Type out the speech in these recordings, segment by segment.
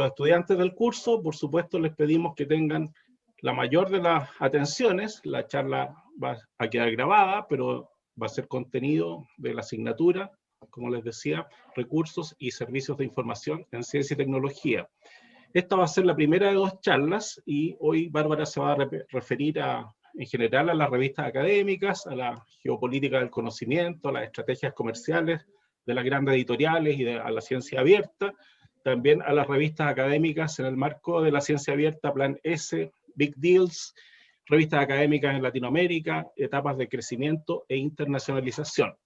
los estudiantes del curso, por supuesto, les pedimos que tengan la mayor de las atenciones. La charla va a quedar grabada, pero va a ser contenido de la asignatura, como les decía, recursos y servicios de información en ciencia y tecnología. Esta va a ser la primera de 2 charlas y hoy Bárbara se va a referir en general a las revistas académicas, a la geopolítica del conocimiento, a las estrategias comerciales de las grandes editoriales y a la ciencia abierta, también a las revistas académicas en el marco de la ciencia abierta, Plan S, Big Deals, revistas académicas en Latinoamérica, etapas de crecimiento e internacionalización.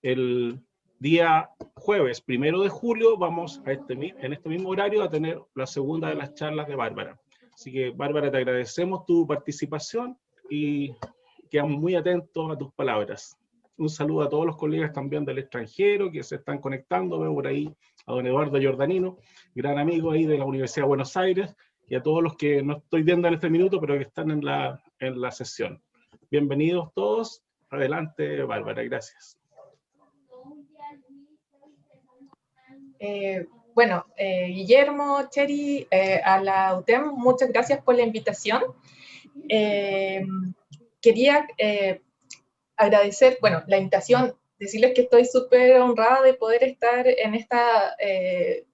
El día jueves 1 de julio vamos en este mismo horario a tener la segunda de las charlas de Bárbara. Así que Bárbara, te agradecemos tu participación y quedamos muy atentos a tus palabras. Un saludo a todos los colegas también del extranjero que se están conectando. Veo por ahí a don Eduardo Giordanino, gran amigo ahí de la Universidad de Buenos Aires, y a todos los que no estoy viendo en este minuto, pero que están en la sesión. Bienvenidos todos. Adelante, Bárbara, gracias. Guillermo, Cheri, a la UTEM, muchas gracias por la invitación. Quería agradecer, la invitación, decirles que estoy súper honrada de poder estar en este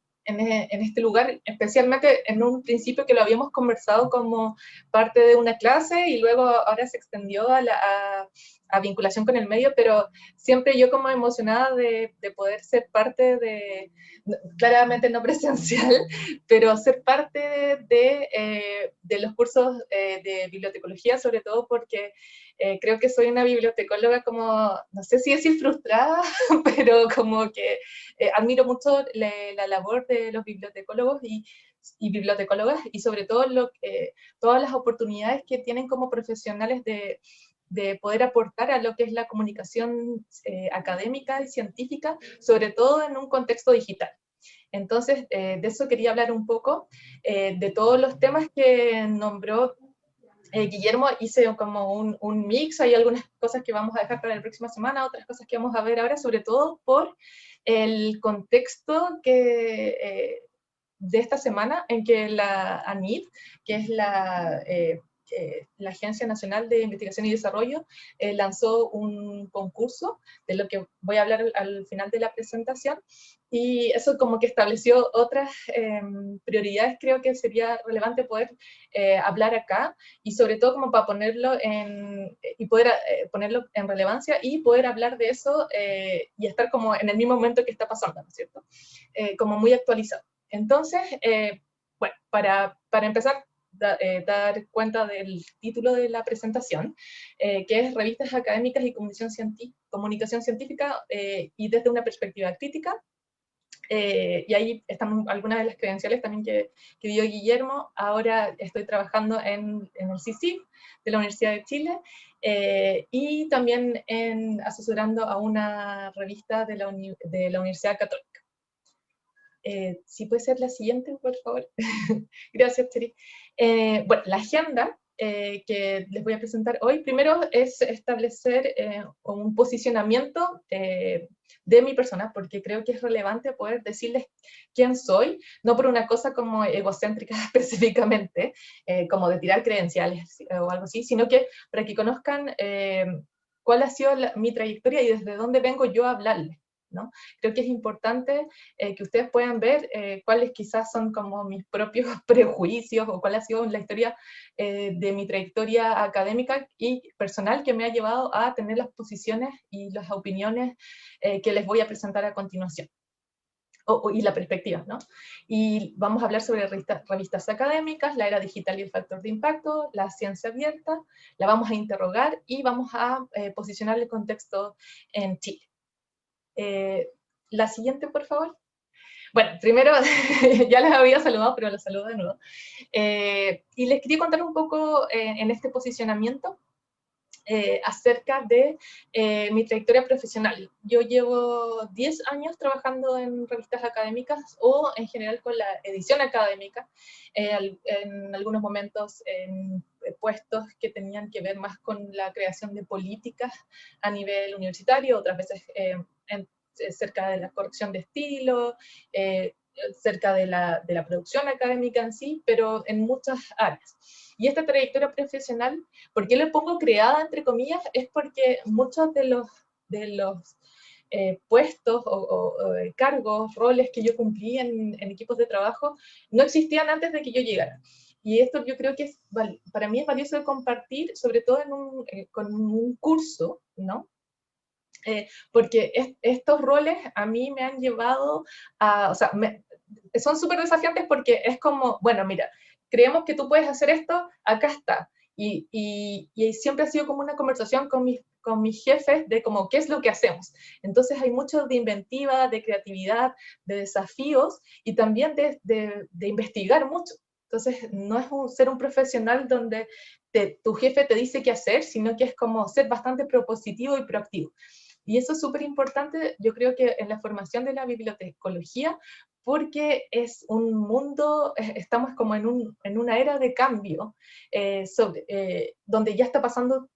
lugar, especialmente en un principio que lo habíamos conversado como parte de una clase y luego ahora se extendió a vinculación con el medio, pero siempre yo como emocionada de poder ser parte claramente no presencial, pero ser parte de los cursos de bibliotecología, sobre todo porque creo que soy una bibliotecóloga como, no sé si decir frustrada, pero como que admiro mucho la labor de los bibliotecólogos y bibliotecólogas, y sobre todo todas las oportunidades que tienen como profesionales de poder aportar a lo que es la comunicación académica y científica, sobre todo en un contexto digital. Entonces, de eso quería hablar un poco, de todos los temas que nombró Guillermo. Hice como un mix, hay algunas cosas que vamos a dejar para la próxima semana, otras cosas que vamos a ver ahora, sobre todo por el contexto de esta semana en que la ANID, que es la Agencia Nacional de Investigación y Desarrollo, lanzó un concurso, de lo que voy a hablar al final de la presentación, y eso como que estableció otras prioridades. Creo que sería relevante poder hablar acá, y sobre todo como para ponerlo ponerlo en relevancia y poder hablar de eso y estar como en el mismo momento que está pasando, ¿no es cierto? Como muy actualizado. Entonces, para empezar, dar cuenta del título de la presentación, que es Revistas Académicas y Comunicación Científica y desde una perspectiva crítica. Y ahí están algunas de las credenciales también que dio Guillermo. Ahora estoy trabajando en el CSIC de la Universidad de Chile, y también asesorando a una revista de la Universidad Católica. Si puede ser la siguiente, por favor. Gracias, Cheri. La agenda que les voy a presentar hoy, primero es establecer un posicionamiento de mi persona, porque creo que es relevante poder decirles quién soy, no por una cosa como egocéntrica específicamente, como de tirar credenciales o algo así, sino que para que conozcan cuál ha sido mi trayectoria y desde dónde vengo yo a hablarles, ¿no? Creo que es importante que ustedes puedan ver cuáles quizás son como mis propios prejuicios o cuál ha sido la historia de mi trayectoria académica y personal que me ha llevado a tener las posiciones y las opiniones que les voy a presentar a continuación. Y la perspectiva, ¿no? Y vamos a hablar sobre revistas académicas, la era digital y el factor de impacto, la ciencia abierta, la vamos a interrogar y vamos a posicionar el contexto en Chile. La siguiente, por favor. Primero, ya les había saludado, pero los saludo de nuevo. Y les quería contar un poco en este posicionamiento acerca de mi trayectoria profesional. Yo llevo 10 años trabajando en revistas académicas o en general con la edición académica, en algunos momentos en puestos que tenían que ver más con la creación de políticas a nivel universitario, otras veces cerca de la corrección de estilo, cerca de la producción académica en sí, pero en muchas áreas. Y esta trayectoria profesional, ¿por qué le pongo creada, entre comillas? Es porque muchos de los puestos o cargos, roles que yo cumplí en equipos de trabajo, no existían antes de que yo llegara. Y esto yo creo que para mí es valioso de compartir, sobre todo con un curso, ¿no? Porque estos roles a mí me han llevado a, o sea, son súper desafiantes porque es como, bueno, mira, creemos que tú puedes hacer esto, acá está. Y siempre ha sido como una conversación con mis jefes de como qué es lo que hacemos. Entonces hay mucho de inventiva, de creatividad, de desafíos y también de investigar mucho. Entonces no es ser un profesional donde tu jefe te dice qué hacer, sino que es como ser bastante propositivo y proactivo. Y eso es súper importante, yo creo que en la formación de la bibliotecología, porque es un mundo, estamos como en una era de cambio, donde ya está pasando,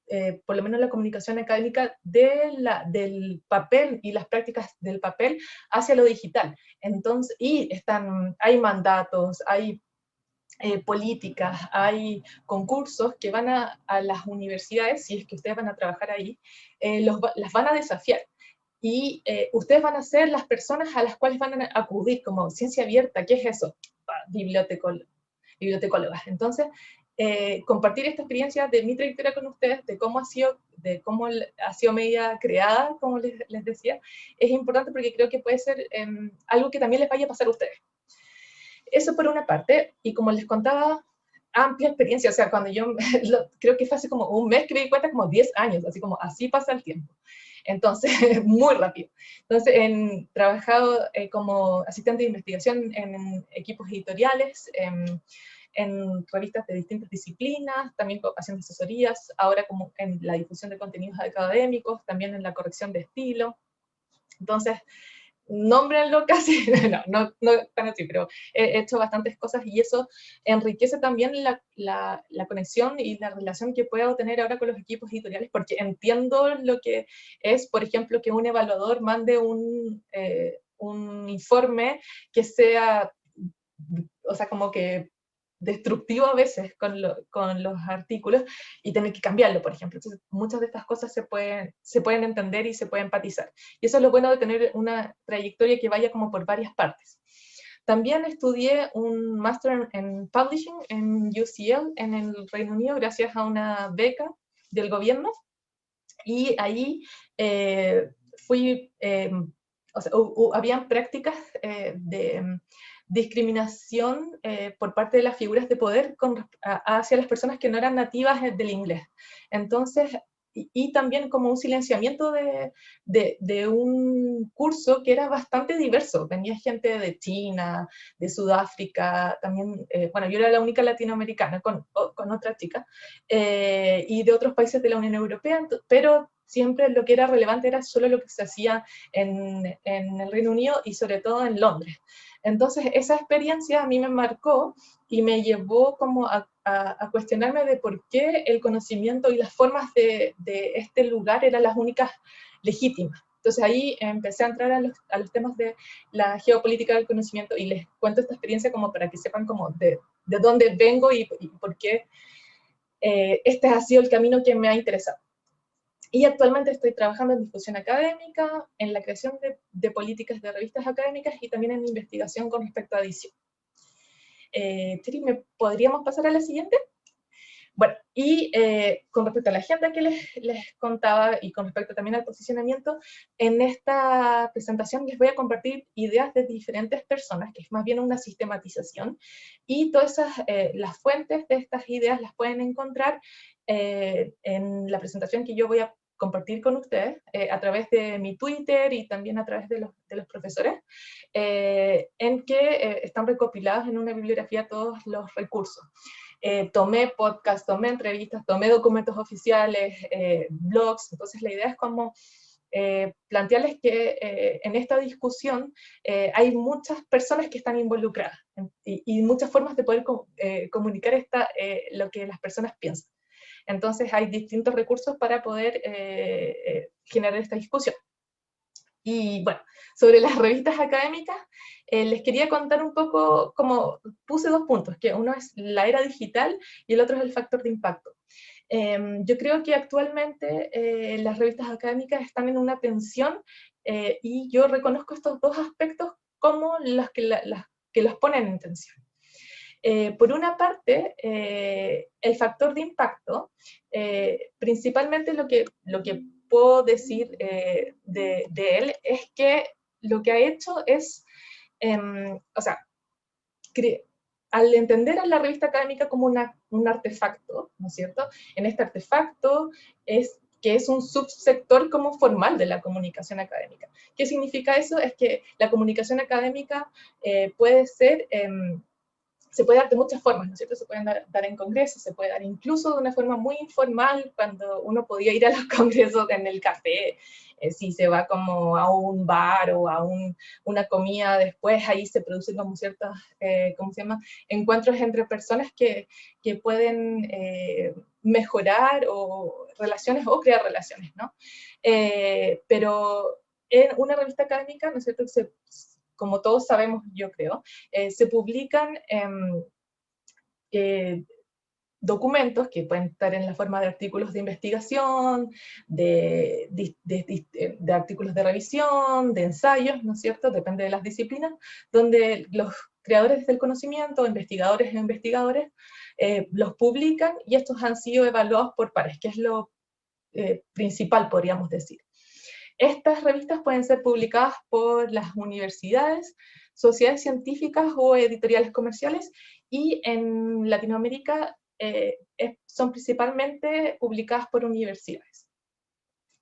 por lo menos la comunicación académica, del papel y las prácticas del papel hacia lo digital. Entonces, hay mandatos, hay políticas, hay concursos que van a las universidades, si es que ustedes van a trabajar ahí, las van a desafiar. Y ustedes van a ser las personas a las cuales van a acudir, como ciencia abierta, ¿qué es eso? Bibliotecólogas. Entonces, compartir esta experiencia de mi trayectoria con ustedes, de cómo ha sido media creada, como les decía, es importante porque creo que puede ser algo que también les vaya a pasar a ustedes. Eso por una parte, y como les contaba, amplia experiencia, o sea, cuando yo, creo que fue hace como un mes que me di cuenta, como 10 años, así como así pasa el tiempo. Entonces, muy rápido. Entonces, he trabajado como asistente de investigación en equipos editoriales, en revistas de distintas disciplinas, también haciendo asesorías, ahora como en la difusión de contenidos académicos, también en la corrección de estilo. Entonces, nómbrenlo casi, no tan así, pero he hecho bastantes cosas y eso enriquece también la conexión y la relación que puedo tener ahora con los equipos editoriales, porque entiendo lo que es, por ejemplo, que un evaluador mande un informe que sea, o sea, como que destructivo a veces con los artículos y tener que cambiarlo, por ejemplo. Entonces, muchas de estas cosas se pueden entender y se pueden empatizar. Y eso es lo bueno de tener una trayectoria que vaya como por varias partes. También estudié un máster en Publishing en UCL, en el Reino Unido, gracias a una beca del gobierno. Y ahí o sea, habían prácticas de discriminación por parte de las figuras de poder hacia las personas que no eran nativas del inglés. Entonces, y también como un silenciamiento de un curso que era bastante diverso. Venía gente de China, de Sudáfrica, también, bueno, yo era la única latinoamericana con otra chica, y de otros países de la Unión Europea, pero siempre lo que era relevante era solo lo que se hacía en el Reino Unido y sobre todo en Londres. Entonces, esa experiencia a mí me marcó y me llevó como a cuestionarme de por qué el conocimiento y las formas de este lugar eran las únicas legítimas. Entonces ahí empecé a entrar a los temas de la geopolítica del conocimiento y les cuento esta experiencia como para que sepan como de dónde vengo y por qué este ha sido el camino que me ha interesado. Y actualmente estoy trabajando en difusión académica, en la creación de políticas de revistas académicas y también en investigación con respecto a edición. Tiri, ¿me podríamos pasar a la siguiente? Bueno, y con respecto a la agenda que les contaba y con respecto también al posicionamiento, en esta presentación les voy a compartir ideas de diferentes personas, que es más bien una sistematización, y todas las fuentes de estas ideas las pueden encontrar en la presentación que yo voy a compartir con ustedes a través de mi Twitter y también a través de los profesores, en que están recopilados en una bibliografía todos los recursos. Tomé podcast, tomé entrevistas, tomé documentos oficiales, blogs, entonces la idea es como plantearles que en esta discusión hay muchas personas que están involucradas y muchas formas de poder comunicar lo que las personas piensan. Entonces hay distintos recursos para poder generar esta discusión. Y bueno, sobre las revistas académicas, les quería contar un poco, como puse 2 puntos, que uno es la era digital y el otro es el factor de impacto. Yo creo que actualmente las revistas académicas están en una tensión y yo reconozco estos 2 aspectos como los que los ponen en tensión. Por una parte, el factor de impacto, principalmente lo que puedo decir de él es que lo que ha hecho es, o sea, al entender a la revista académica como un artefacto, ¿no es cierto? En este artefacto que es un subsector como formal de la comunicación académica. ¿Qué significa eso? Es que la comunicación académica puede ser... se puede dar de muchas formas, ¿no es cierto? Se pueden dar en congresos, se puede dar incluso de una forma muy informal, cuando uno podía ir a los congresos en el café, si se va como a un bar o a una comida después, ahí se producen como ciertos, ¿cómo se llama?, encuentros entre personas que pueden mejorar o relaciones o crear relaciones, ¿no? Pero en una revista académica, ¿no es cierto?, como todos sabemos, yo creo, se publican documentos que pueden estar en la forma de artículos de investigación, de artículos de revisión, de ensayos, ¿no es cierto?, depende de las disciplinas, donde los creadores del conocimiento, investigadores e investigadores, los publican y estos han sido evaluados por pares, que es lo principal, podríamos decir. Estas revistas pueden ser publicadas por las universidades, sociedades científicas o editoriales comerciales, y en Latinoamérica son principalmente publicadas por universidades.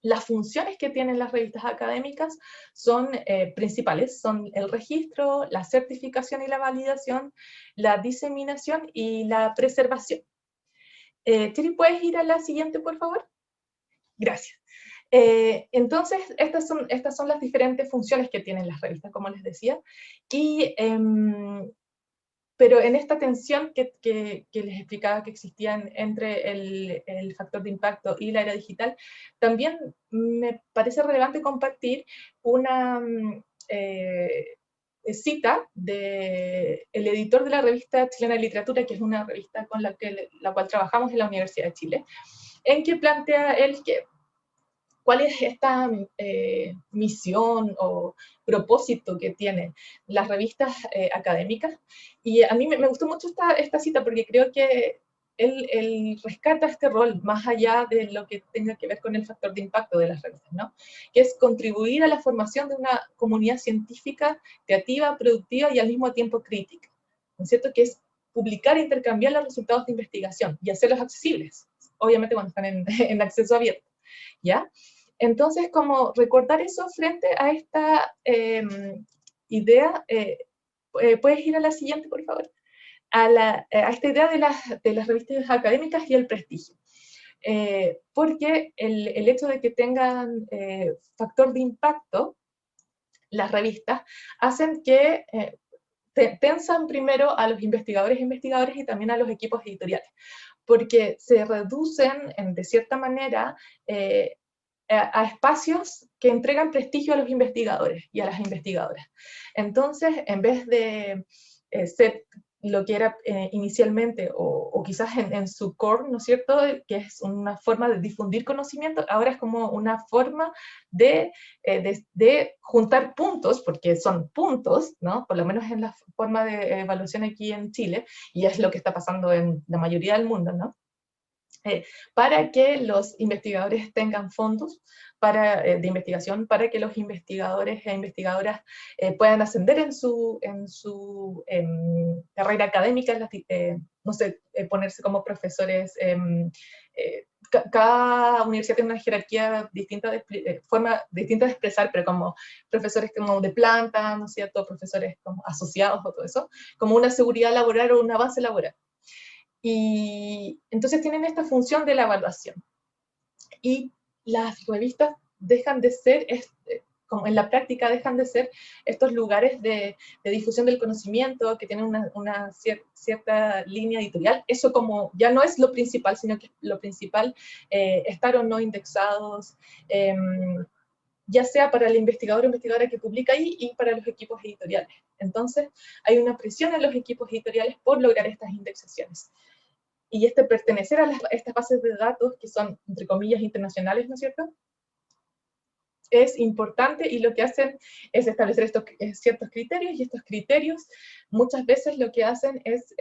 Las funciones que tienen las revistas académicas son principales, son el registro, la certificación y la validación, la diseminación y la preservación. Chiri, ¿puedes ir a la siguiente, por favor? Gracias. Entonces, estas son las diferentes funciones que tienen las revistas, como les decía, y, pero en esta tensión que les explicaba que existían entre el factor de impacto y la era digital, también me parece relevante compartir una cita del editor de la revista Chilena de Literatura, que es una revista con la cual trabajamos en la Universidad de Chile, en que plantea él que cuál es esta misión o propósito que tienen las revistas académicas. Y a mí me gustó mucho esta cita porque creo que él rescata este rol más allá de lo que tenga que ver con el factor de impacto de las revistas, ¿no? Que es contribuir a la formación de una comunidad científica, creativa, productiva y al mismo tiempo crítica, ¿no es cierto? Que es publicar e intercambiar los resultados de investigación y hacerlos accesibles, obviamente cuando están en acceso abierto, ¿ya? Entonces, como recordar eso frente a esta idea, ¿puedes ir a la siguiente, por favor? A esta idea de las revistas académicas y el prestigio. Porque el hecho de que tengan factor de impacto, las revistas, hacen que pensan primero a los investigadores e investigadoras y también a los equipos editoriales, porque se reducen, de cierta manera, a espacios que entregan prestigio a los investigadores y a las investigadoras. Entonces, en vez de ser lo que era inicialmente, o quizás en su core, ¿no es cierto?, que es una forma de difundir conocimiento, ahora es como una forma de juntar puntos, porque son puntos, ¿no?, por lo menos en la forma de evaluación aquí en Chile, y es lo que está pasando en la mayoría del mundo, ¿no?, para que los investigadores tengan fondos de investigación, para que los investigadores e investigadoras puedan ascender en su carrera académica, no sé, ponerse como profesores. Cada universidad tiene una jerarquía distinta, forma distinta de expresar, pero como profesores como de planta, ¿no es cierto?, profesores como asociados o todo eso, como una seguridad laboral o una base laboral. Y entonces tienen esta función de la evaluación. Y las revistas dejan de ser, como en la práctica dejan de ser estos lugares de difusión del conocimiento que tienen una cierta línea editorial. Eso como ya no es lo principal, sino que lo principal, estar o no indexados, ya sea para el investigador o investigadora que publica ahí y para los equipos editoriales. Entonces, hay una presión en los equipos editoriales por lograr estas indexaciones. Y pertenecer a estas bases de datos, que son, entre comillas, internacionales, ¿no es cierto?, es importante, y lo que hacen es establecer estos ciertos criterios, y estos criterios muchas veces lo que hacen es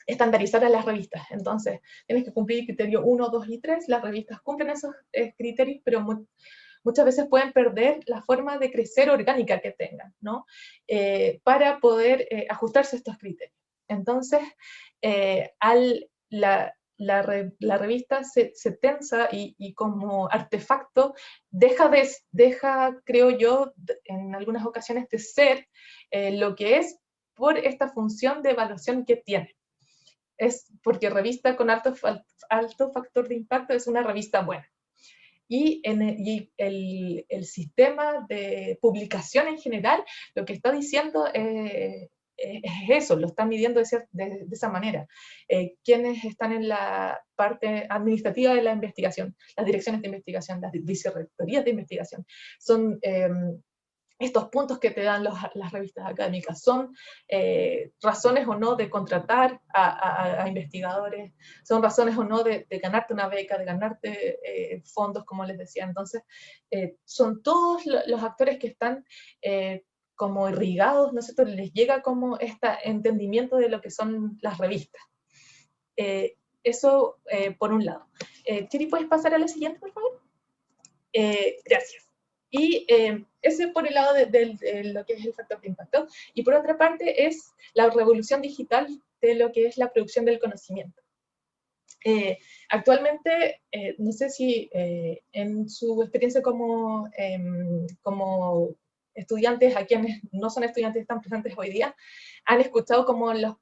estandarizar a las revistas. Entonces, tienes que cumplir el criterio 1, 2 y 3, las revistas cumplen esos criterios, pero muchas veces pueden perder la forma de crecer orgánica que tengan, ¿no? Para poder ajustarse a estos criterios. Entonces, la revista se tensa y como artefacto deja, creo yo, en algunas ocasiones de ser lo que es por esta función de evaluación que tiene. Es porque revista con alto factor de impacto es una revista buena. Y el sistema de publicación en general lo que está diciendo es eso, lo está midiendo de esa manera. Quienes están en la parte administrativa de la investigación, las direcciones de investigación, las vicerrectorías de investigación, son estos puntos que te dan las revistas académicas, son razones o no de contratar a investigadores, son razones o no de ganarte una beca, de ganarte fondos, como les decía. Entonces, son todos los actores que están como irrigados, ¿no es cierto? Les llega como este entendimiento de lo que son las revistas. Eso por un lado. Chiri, ¿puedes pasar a la siguiente, por favor? Gracias. Y ese por el lado de lo que es el factor de impacto. Y por otra parte es la revolución digital de lo que es la producción del conocimiento. Actualmente, no sé si en su experiencia como estudiantes, a quienes no son estudiantes están presentes hoy día, han escuchado como los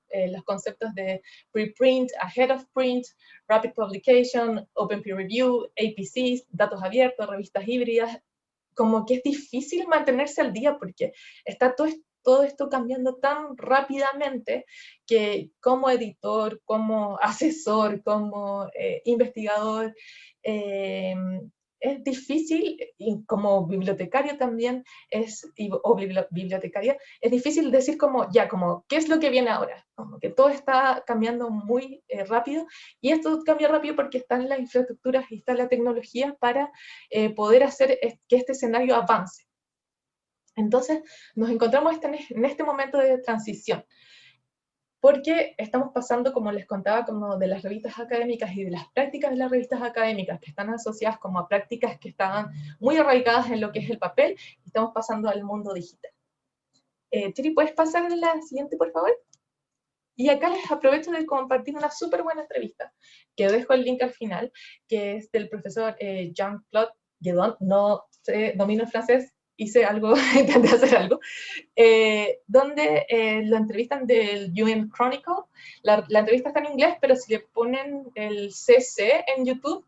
conceptos de preprint, ahead of print, rapid publication, open peer review, APCs, datos abiertos, revistas híbridas. Como que es difícil mantenerse al día porque está todo esto cambiando tan rápidamente que como editor, como asesor, como investigador, es difícil, y como bibliotecario también, bibliotecaria, es difícil decir como, ¿qué es lo que viene ahora? Como que todo está cambiando muy rápido, y esto cambia rápido porque están las infraestructuras y está la tecnología para poder hacer que este escenario avance. Entonces, nos encontramos en este momento de transición, porque estamos pasando, como les contaba, como de las revistas académicas y de las prácticas de las revistas académicas que están asociadas como a prácticas que estaban muy arraigadas en lo que es el papel, y estamos pasando al mundo digital. Chiri, ¿puedes pasar a la siguiente, por favor? Y acá les aprovecho de compartir una súper buena entrevista, que dejo el link al final, que es del profesor Jean-Claude Guédon. No sé, domino el francés, hice algo, intenté hacer algo, donde lo entrevistan del UN Chronicle. La entrevista está en inglés, pero si le ponen el CC en YouTube,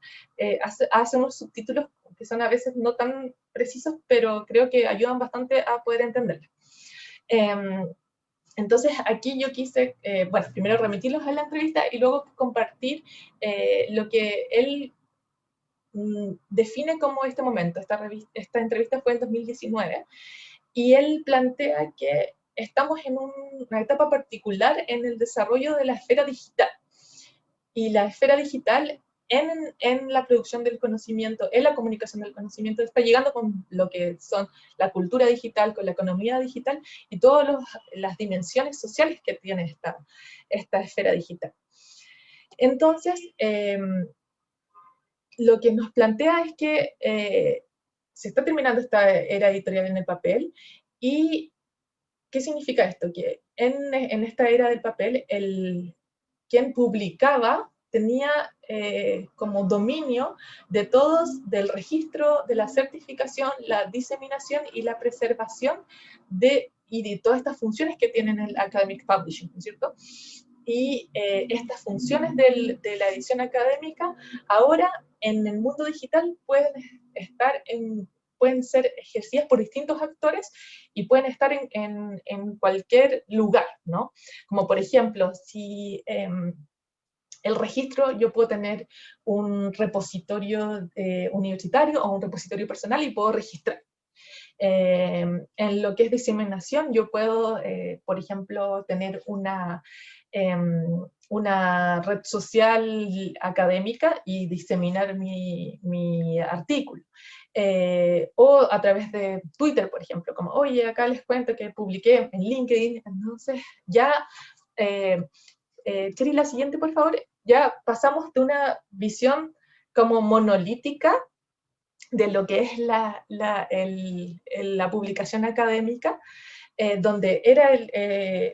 hace unos subtítulos que son a veces no tan precisos, pero creo que ayudan bastante a poder entenderlo. Entonces, aquí yo quise, bueno, primero remitirlos a la entrevista y luego compartir lo que él define como este momento. Esta entrevista fue en 2019, y él plantea que estamos en una etapa particular en el desarrollo de la esfera digital. Y la esfera digital en la producción del conocimiento, en la comunicación del conocimiento, está llegando con lo que son la cultura digital, con la economía digital y todas las dimensiones sociales que tiene esta esfera digital. Entonces, lo que nos plantea es que se está terminando esta era editorial en el papel. ¿Y qué significa esto? Que en esta era del papel, quien publicaba tenía como dominio de del registro, de la certificación, la diseminación y la preservación y de todas estas funciones que tienen el academic publishing, ¿no es cierto? Y estas funciones de la edición académica ahora en el mundo digital pueden ser ejercidas por distintos actores y pueden estar en cualquier lugar, ¿no? Como por ejemplo, si el registro, yo puedo tener un repositorio universitario o un repositorio personal y puedo registrar. En lo que es diseminación, yo puedo, por ejemplo, tener una red social académica y diseminar mi artículo. O a través de Twitter, por ejemplo, como, oye, acá les cuento que publiqué en LinkedIn, entonces ya, Chiri, la siguiente, por favor, ya pasamos de una visión como monolítica de lo que es la publicación académica, donde era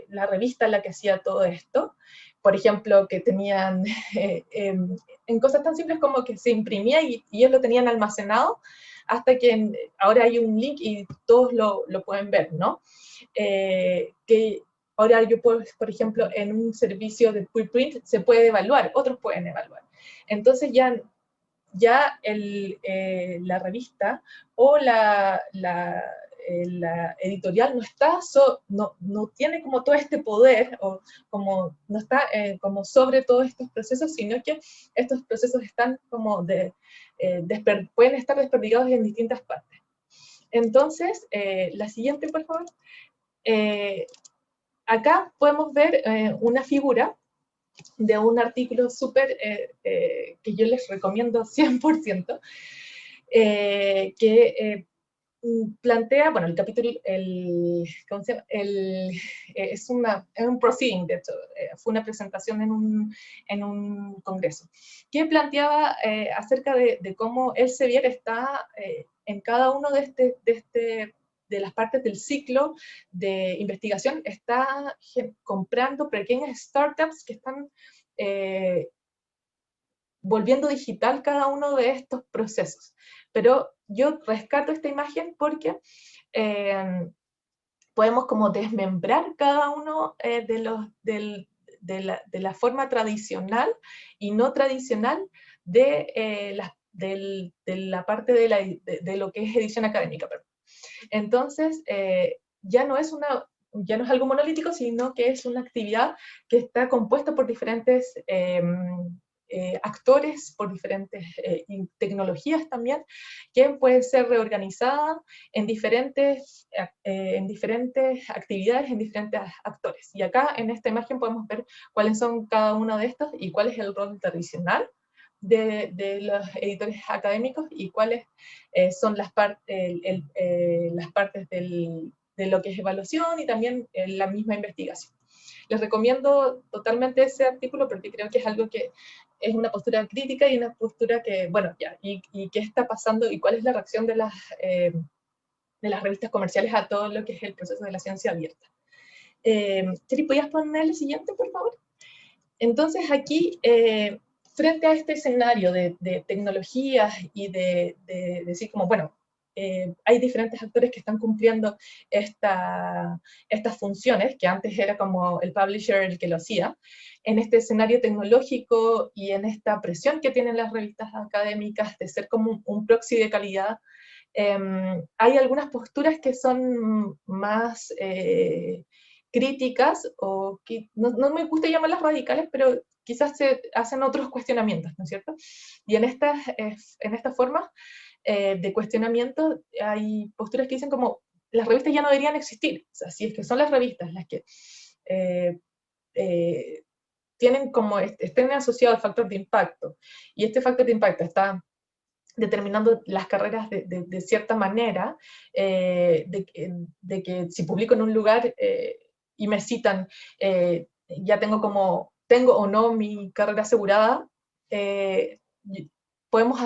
la revista la que hacía todo esto. Por ejemplo, que tenían, en cosas tan simples como que se imprimía y ellos lo tenían almacenado, hasta que ahora hay un link y todos lo pueden ver, ¿no? Que ahora yo puedo, por ejemplo, en un servicio de preprint se puede evaluar, otros pueden evaluar. Entonces ya la revista o la editorial no tiene como todo este poder, o como no está como sobre todos estos procesos, sino que estos procesos están como pueden estar desperdigados en distintas partes. Entonces, la siguiente, por favor. Acá podemos ver una figura de un artículo súper que yo les recomiendo 100%, que plantea, bueno, el capítulo, ¿cómo se llama? Es un proceeding, de hecho, fue una presentación en un congreso, que planteaba acerca de cómo Elsevier está en cada uno de las partes del ciclo de investigación, está comprando pequeñas startups que están volviendo digital cada uno de estos procesos. Pero yo rescato esta imagen porque podemos como desmembrar cada uno de la forma tradicional y no tradicional de la parte de lo que es edición académica. Perdón. Entonces, ya no es algo monolítico, sino que es una actividad que está compuesta por diferentes actores, por diferentes tecnologías también, que puede ser reorganizada en diferentes actividades, en diferentes actores. Y acá en esta imagen podemos ver cuáles son cada uno de estos y cuál es el rol tradicional de los editores académicos y cuáles son las partes de lo que es evaluación y también la misma investigación. Les recomiendo totalmente ese artículo porque creo que es algo que es una postura crítica y una postura que, bueno, ya, y qué está pasando y cuál es la reacción de las revistas comerciales a todo lo que es el proceso de la ciencia abierta. Chiri, ¿podrías poner el siguiente, por favor? Entonces aquí, frente a este escenario de tecnologías y de decir como, bueno, hay diferentes actores que están cumpliendo estas funciones, que antes era como el publisher el que lo hacía, en este escenario tecnológico y en esta presión que tienen las revistas académicas de ser como un proxy de calidad, hay algunas posturas que son más críticas, o que no me gusta llamarlas radicales, pero quizás se hacen otros cuestionamientos, ¿no es cierto? Y en estas formas de cuestionamiento hay posturas que dicen como las revistas ya no deberían existir. O sea, si es que son las revistas las que tienen como estén asociados al factor de impacto, y este factor de impacto está determinando las carreras de cierta manera, de que si publico en un lugar y me citan, ya tengo o no mi carrera asegurada, podemos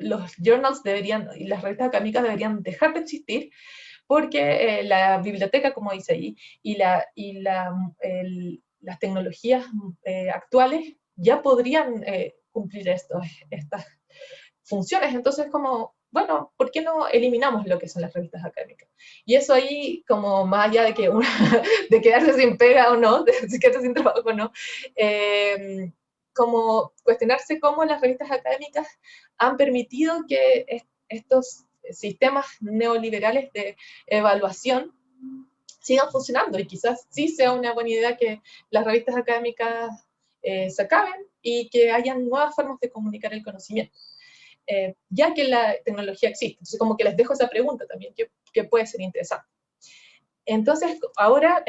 los journals y las revistas académicas deberían dejar de existir, porque la biblioteca, como dice ahí, y las tecnologías actuales ya podrían cumplir estas funciones. Entonces, como, bueno, ¿por qué no eliminamos lo que son las revistas académicas? Y eso ahí, como más allá de que de quedarse sin pega o no, de quedarse sin trabajo o no, como cuestionarse cómo las revistas académicas han permitido que estos sistemas neoliberales de evaluación sigan funcionando, y quizás sí sea una buena idea que las revistas académicas se acaben y que hayan nuevas formas de comunicar el conocimiento, ya que la tecnología existe. Entonces, como que les dejo esa pregunta también, que puede ser interesante. Entonces, ahora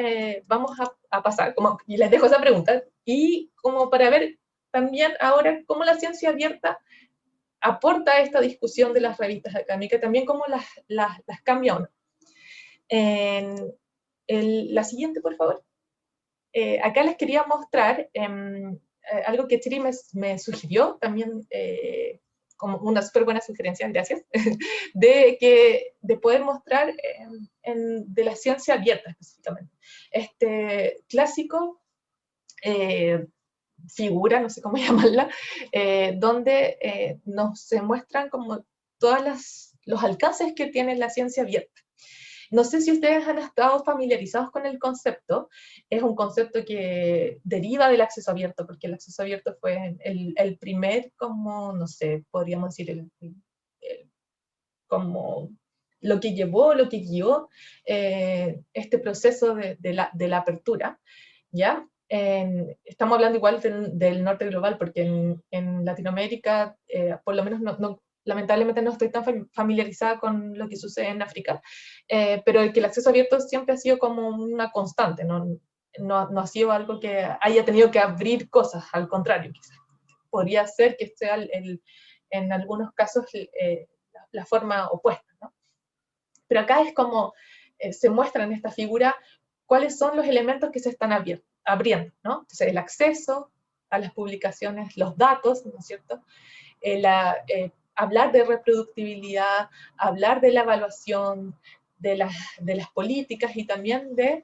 vamos a pasar, y les dejo esa pregunta, y como para ver también ahora cómo la ciencia abierta aporta a esta discusión de las revistas académicas, también cómo las cambia o no. La siguiente, por favor. Acá les quería mostrar algo que Chiri me sugirió, también como una súper buena sugerencia, gracias, de poder mostrar de la ciencia abierta específicamente. Este clásico figura, no sé cómo llamarla, donde se muestran como todos los alcances que tiene la ciencia abierta. No sé si ustedes han estado familiarizados con el concepto. Es un concepto que deriva del acceso abierto, porque el acceso abierto fue el primer, como, no sé, podríamos decir, como lo que llevó, lo que guió este proceso de la apertura, ¿ya? Estamos hablando igual del norte global, porque en Latinoamérica, por lo menos lamentablemente no estoy tan familiarizada con lo que sucede en África, pero el acceso abierto siempre ha sido como una constante, no ha sido algo que haya tenido que abrir cosas, al contrario, quizás. Podría ser que sea en algunos casos la forma opuesta, ¿no? Pero acá es como se muestra en esta figura cuáles son los elementos que se están abriendo, ¿no? Entonces, el acceso a las publicaciones, los datos, ¿no es cierto? Hablar de reproductibilidad, hablar de la evaluación, de las políticas y también de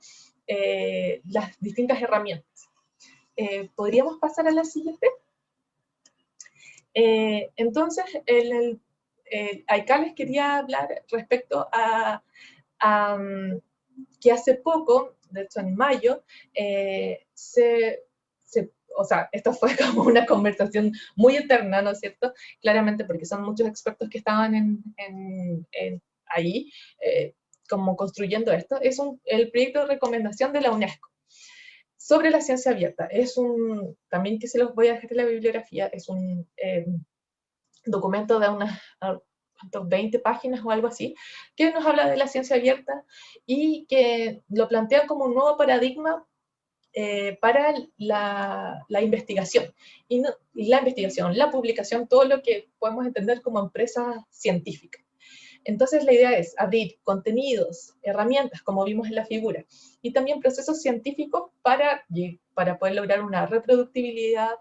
las distintas herramientas. ¿Podríamos pasar a la siguiente? Entonces, acá les quería hablar respecto a que hace poco, de hecho en mayo, o sea, esto fue como una conversación muy eterna, ¿no es cierto? Claramente porque son muchos expertos que estaban ahí, como construyendo esto. Es el proyecto de recomendación de la UNESCO sobre la ciencia abierta. También que se los voy a dejar en la bibliografía, es un documento de unas 20 páginas o algo así, que nos habla de la ciencia abierta y que lo plantea como un nuevo paradigma para la investigación. Y la investigación, la publicación, todo lo que podemos entender como empresa científica. Entonces la idea es abrir contenidos, herramientas, como vimos en la figura, y también procesos científicos para poder lograr una reproductibilidad,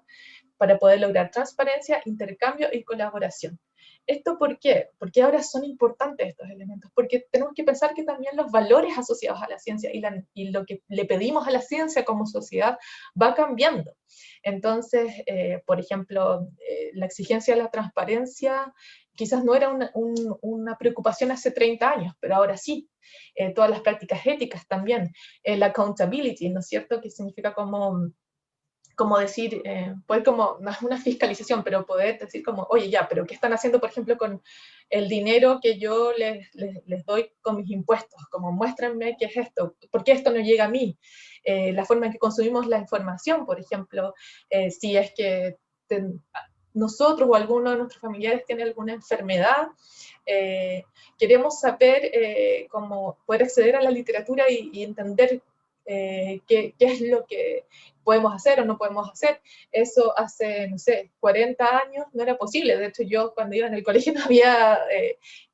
para poder lograr transparencia, intercambio y colaboración. ¿Esto por qué? Porque ahora son importantes estos elementos, porque tenemos que pensar que también los valores asociados a la ciencia y lo que le pedimos a la ciencia como sociedad va cambiando. Entonces, por ejemplo, la exigencia de la transparencia quizás no era una preocupación hace 30 años, pero ahora sí. Todas las prácticas éticas también, la accountability, ¿no es cierto? Que significa como decir, poder como, no es una fiscalización, pero poder decir como, oye, ya, pero ¿qué están haciendo, por ejemplo, con el dinero que yo les doy con mis impuestos? Como, muéstrenme qué es esto, ¿por qué esto no llega a mí? La forma en que consumimos la información, por ejemplo, si es que nosotros o alguno de nuestros familiares tiene alguna enfermedad, queremos saber cómo poder acceder a la literatura y entender qué es lo que podemos hacer o no podemos hacer. Eso hace, no sé, 40 años no era posible. De hecho, yo cuando iba en el colegio no había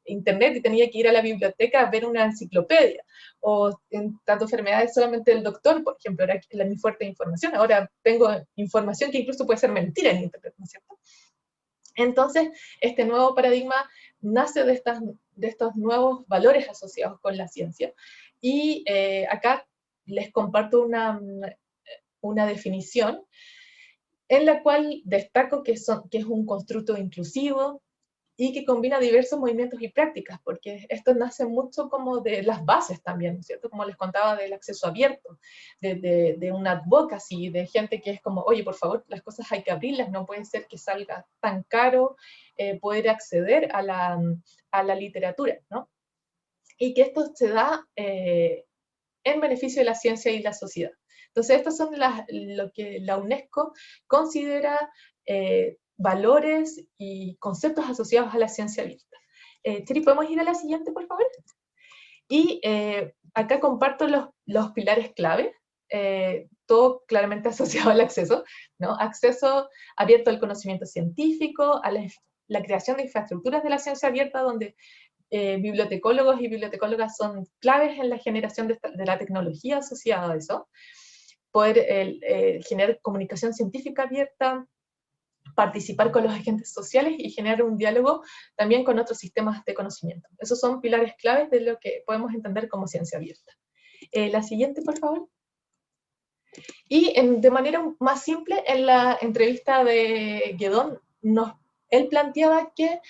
internet y tenía que ir a la biblioteca a ver una enciclopedia. O en tanto enfermedades solamente el doctor, por ejemplo, era mi fuerte información. Ahora tengo información que incluso puede ser mentira en internet, ¿no es cierto? Entonces, este nuevo paradigma nace de estos nuevos valores asociados con la ciencia. Y acá les comparto una definición en la cual destaco que es un constructo inclusivo y que combina diversos movimientos y prácticas, porque esto nace mucho como de las bases también, ¿cierto? Como les contaba, del acceso abierto, de una advocacy, de gente que es como, oye, por favor, las cosas hay que abrirlas, no puede ser que salga tan caro poder acceder a la literatura, ¿no? Y que esto se da en beneficio de la ciencia y la sociedad. Entonces, estas son lo que la UNESCO considera valores y conceptos asociados a la ciencia abierta. Chiri, ¿podemos ir a la siguiente, por favor? Y acá comparto los pilares clave, todo claramente asociado al acceso, ¿no? Acceso abierto al conocimiento científico, a la creación de infraestructuras de la ciencia abierta, donde bibliotecólogos y bibliotecólogas son claves en la generación de la tecnología asociada a eso, poder generar comunicación científica abierta, participar con los agentes sociales y generar un diálogo también con otros sistemas de conocimiento. Esos son pilares claves de lo que podemos entender como ciencia abierta. La siguiente, por favor. Y de manera más simple, en la entrevista de Guédon, él planteaba que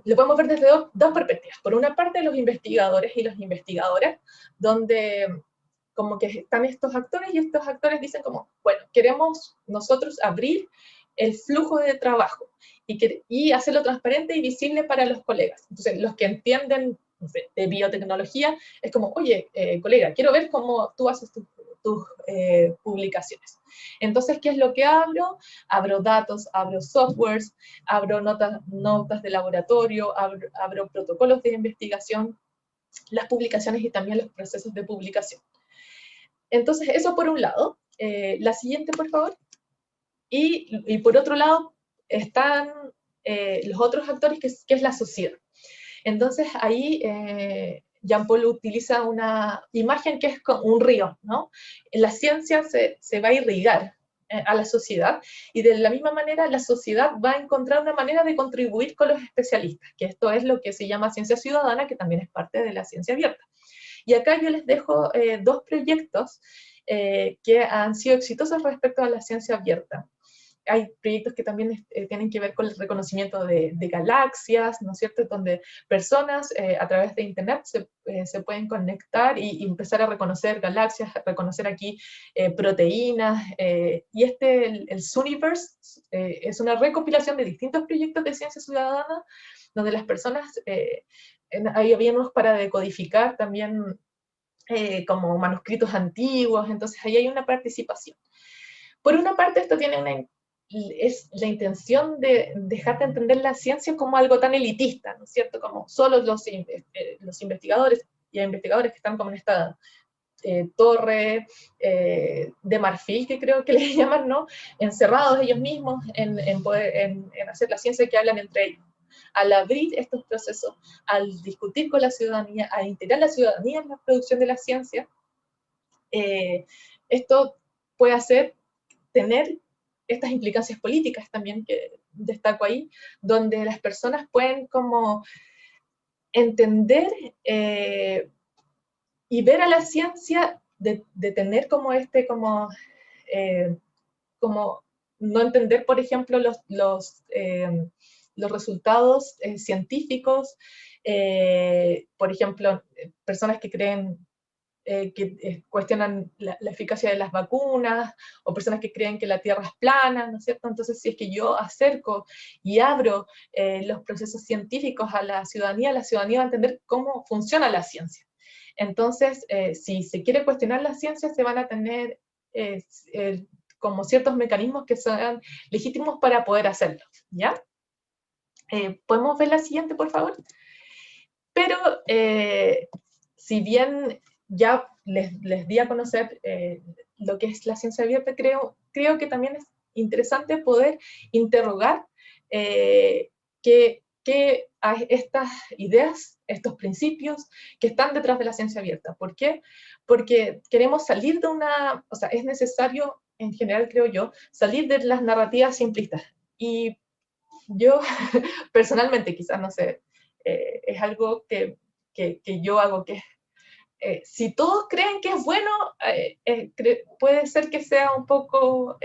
lo podemos ver desde dos perspectivas. Por una parte, los investigadores y las investigadoras, donde como que están estos actores y estos actores dicen como, bueno, queremos nosotros abrir el flujo de trabajo y hacerlo transparente y visible para los colegas. Entonces, los que entienden, no sé, de biotecnología, es como, oye, colega, quiero ver cómo tú haces tus publicaciones. Entonces, ¿qué es lo que abro? Abro datos, abro softwares, abro notas de laboratorio, abro protocolos de investigación, las publicaciones y también los procesos de publicación. Entonces, eso por un lado. La siguiente, por favor. Y por otro lado, están los otros actores, que es la sociedad. Entonces, ahí Jean-Paul utiliza una imagen que es un río, ¿no? La ciencia se va a irrigar a la sociedad, y de la misma manera la sociedad va a encontrar una manera de contribuir con los especialistas, que esto es lo que se llama ciencia ciudadana, que también es parte de la ciencia abierta. Y acá yo les dejo dos proyectos que han sido exitosos respecto a la ciencia abierta. Hay proyectos que también tienen que ver con el reconocimiento de galaxias, ¿no es cierto?, donde personas a través de Internet se pueden conectar y empezar a reconocer galaxias, a reconocer aquí proteínas, y el Zooniverse es una recopilación de distintos proyectos de ciencia ciudadana, donde las personas, ahí había unos para decodificar también como manuscritos antiguos, entonces ahí hay una participación. Por una parte, esto es la intención de dejar de entender la ciencia como algo tan elitista, ¿no es cierto? Como solo los investigadores y investigadores que están como en esta torre de marfil, que creo que les llaman, ¿no? Encerrados ellos mismos en hacer la ciencia que hablan entre ellos. Al abrir estos procesos, al discutir con la ciudadanía, al integrar la ciudadanía en la producción de la ciencia, esto puede tener estas implicancias políticas también que destaco ahí, donde las personas pueden como entender y ver a la ciencia de tener como como no entender, por ejemplo, los resultados científicos, por ejemplo, personas que creen que cuestionan la eficacia de las vacunas, o personas que creen que la Tierra es plana, ¿no es cierto? Entonces, si es que yo acerco y abro los procesos científicos a la ciudadanía va a entender cómo funciona la ciencia. Entonces, si se quiere cuestionar la ciencia, se van a tener como ciertos mecanismos que sean legítimos para poder hacerlo, ¿ya? ¿Podemos ver la siguiente, por favor? Pero, si bien ya les di a conocer lo que es la ciencia abierta, creo que también es interesante poder interrogar estas ideas, estos principios que están detrás de la ciencia abierta. ¿Por qué? Porque queremos salir o sea, es necesario, en general creo yo, salir de las narrativas simplistas. Y yo, personalmente, quizás, no sé, es algo que yo hago, que si todos creen que es bueno, puede ser que sea un poco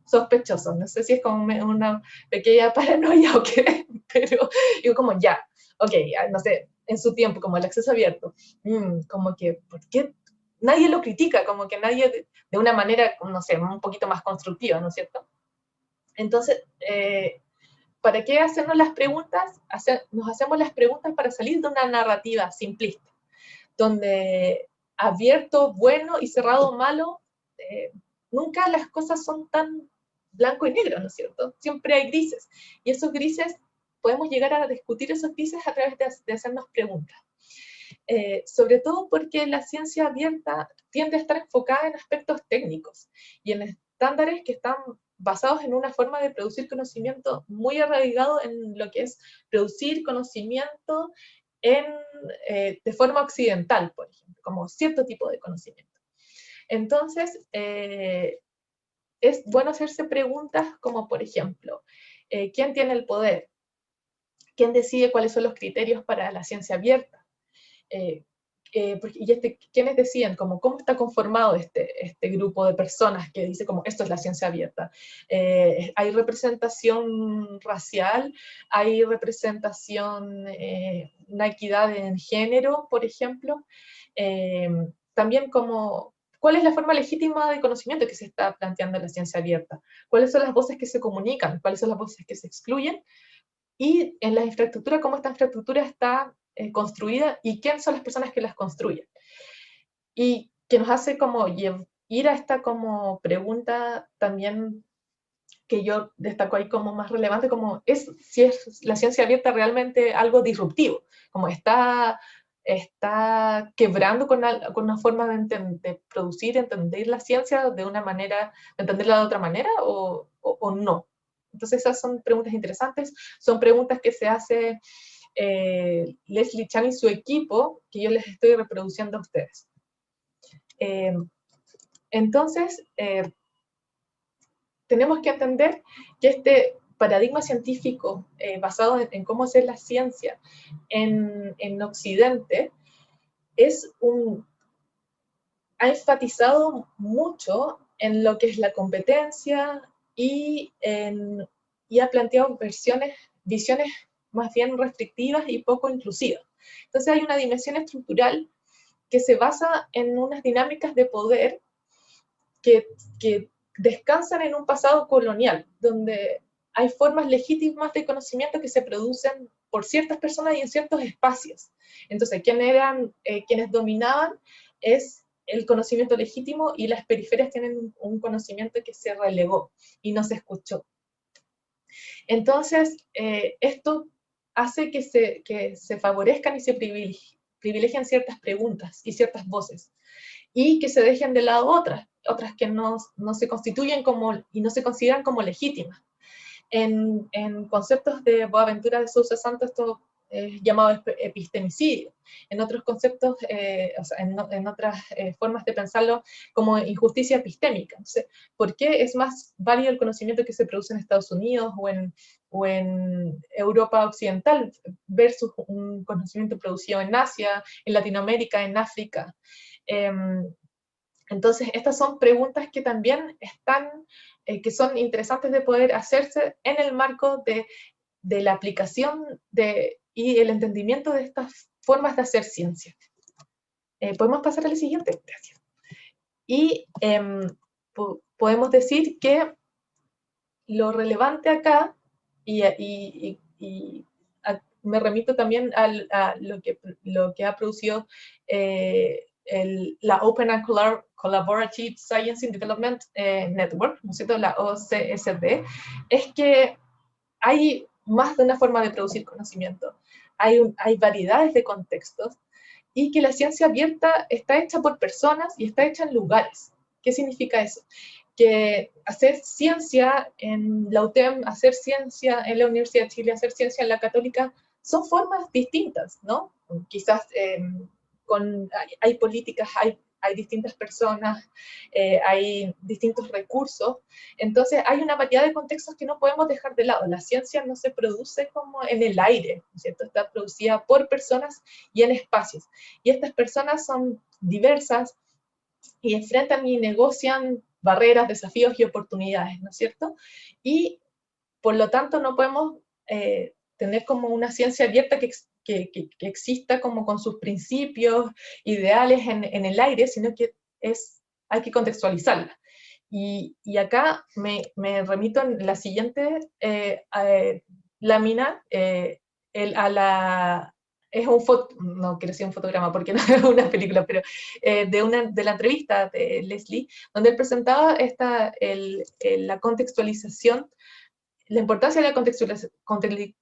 sospechoso. No sé si es como una pequeña paranoia o qué, pero digo como ya, ok, no sé, en su tiempo, como el acceso abierto, como que, ¿por qué nadie lo critica? Como que nadie, de una manera, no sé, un poquito más constructiva, ¿no es cierto? Entonces, ¿para qué hacernos las preguntas? Nos hacemos las preguntas para salir de una narrativa simplista, donde abierto bueno y cerrado malo nunca las cosas son tan blanco y negro, ¿no es cierto? Siempre hay grises. Y esos grises, podemos llegar a discutir esos grises a través de hacernos preguntas. Sobre todo porque la ciencia abierta tiende a estar enfocada en aspectos técnicos y en estándares que están basados en una forma de producir conocimiento muy arraigado en lo que es producir conocimiento de forma occidental, por ejemplo, como cierto tipo de conocimiento. Entonces, es bueno hacerse preguntas como, por ejemplo, ¿quién tiene el poder? ¿Quién decide cuáles son los criterios para la ciencia abierta? ¿Quiénes deciden cómo está conformado este grupo de personas que dice como esto es la ciencia abierta? ¿Hay representación racial? ¿Hay representación, una equidad en género, por ejemplo? También ¿cuál es la forma legítima de conocimiento que se está planteando en la ciencia abierta? ¿Cuáles son las voces que se comunican? ¿Cuáles son las voces que se excluyen? Y en la infraestructura, cómo esta infraestructura está construida y quiénes son las personas que las construyen. Y que nos hace como ir a esta como pregunta también que yo destaco ahí como más relevante, como si es la ciencia abierta realmente algo disruptivo, como está quebrando con una forma de producir, entender la ciencia de una manera, de entenderla de otra manera o no. Entonces esas son preguntas interesantes, son preguntas que se hace Leslie Chan y su equipo, que yo les estoy reproduciendo a ustedes. Entonces, tenemos que entender que este paradigma científico basado en cómo hacer la ciencia en Occidente ha enfatizado mucho en lo que es la competencia y ha planteado visiones más bien restrictivas y poco inclusivas. Entonces hay una dimensión estructural que se basa en unas dinámicas de poder que descansan en un pasado colonial, donde hay formas legítimas de conocimiento que se producen por ciertas personas y en ciertos espacios. Entonces, quienes dominaban es el conocimiento legítimo y las periferias tienen un conocimiento que se relegó y no se escuchó. Entonces, esto hace que se favorezcan y se privilegien ciertas preguntas y ciertas voces, y que se dejen de lado otras que no se constituyen y no se consideran como legítimas. En conceptos de Boaventura de Sousa Santos, esto es llamado epistemicidio. En otros conceptos, en otras formas de pensarlo, como injusticia epistémica. Entonces, ¿por qué es más válido el conocimiento que se produce en Estados Unidos o en Europa occidental versus un conocimiento producido en Asia, en Latinoamérica, en África? Entonces, estas son preguntas que también que son interesantes de poder hacerse en el marco de la aplicación y el entendimiento de estas formas de hacer ciencia. ¿Podemos pasar al siguiente? Gracias. Y podemos decir que lo relevante acá, y me remito también a lo que ha producido la Open and Collaborative Science and Development Network, ¿no es cierto? La OCSD, es que hay más de una forma de producir conocimiento, hay variedades de contextos, y que la ciencia abierta está hecha por personas y está hecha en lugares. ¿Qué significa eso? Que hacer ciencia en la UTEM, hacer ciencia en la Universidad de Chile, hacer ciencia en la Católica, son formas distintas, ¿no? Quizás hay políticas, hay distintas personas, hay distintos recursos, entonces hay una variedad de contextos que no podemos dejar de lado. La ciencia no se produce como en el aire, ¿cierto? Está producida por personas y en espacios, y estas personas son diversas y enfrentan y negocian barreras, desafíos y oportunidades, ¿no es cierto? Y por lo tanto no podemos tener como una ciencia abierta que exista como con sus principios, ideales en el aire, sino que hay que contextualizarla. Y acá me remito en la siguiente lámina a es un no quiero decir un fotograma porque no es una película, pero de la entrevista de Leslie, donde él presentaba la contextualización, la importancia de la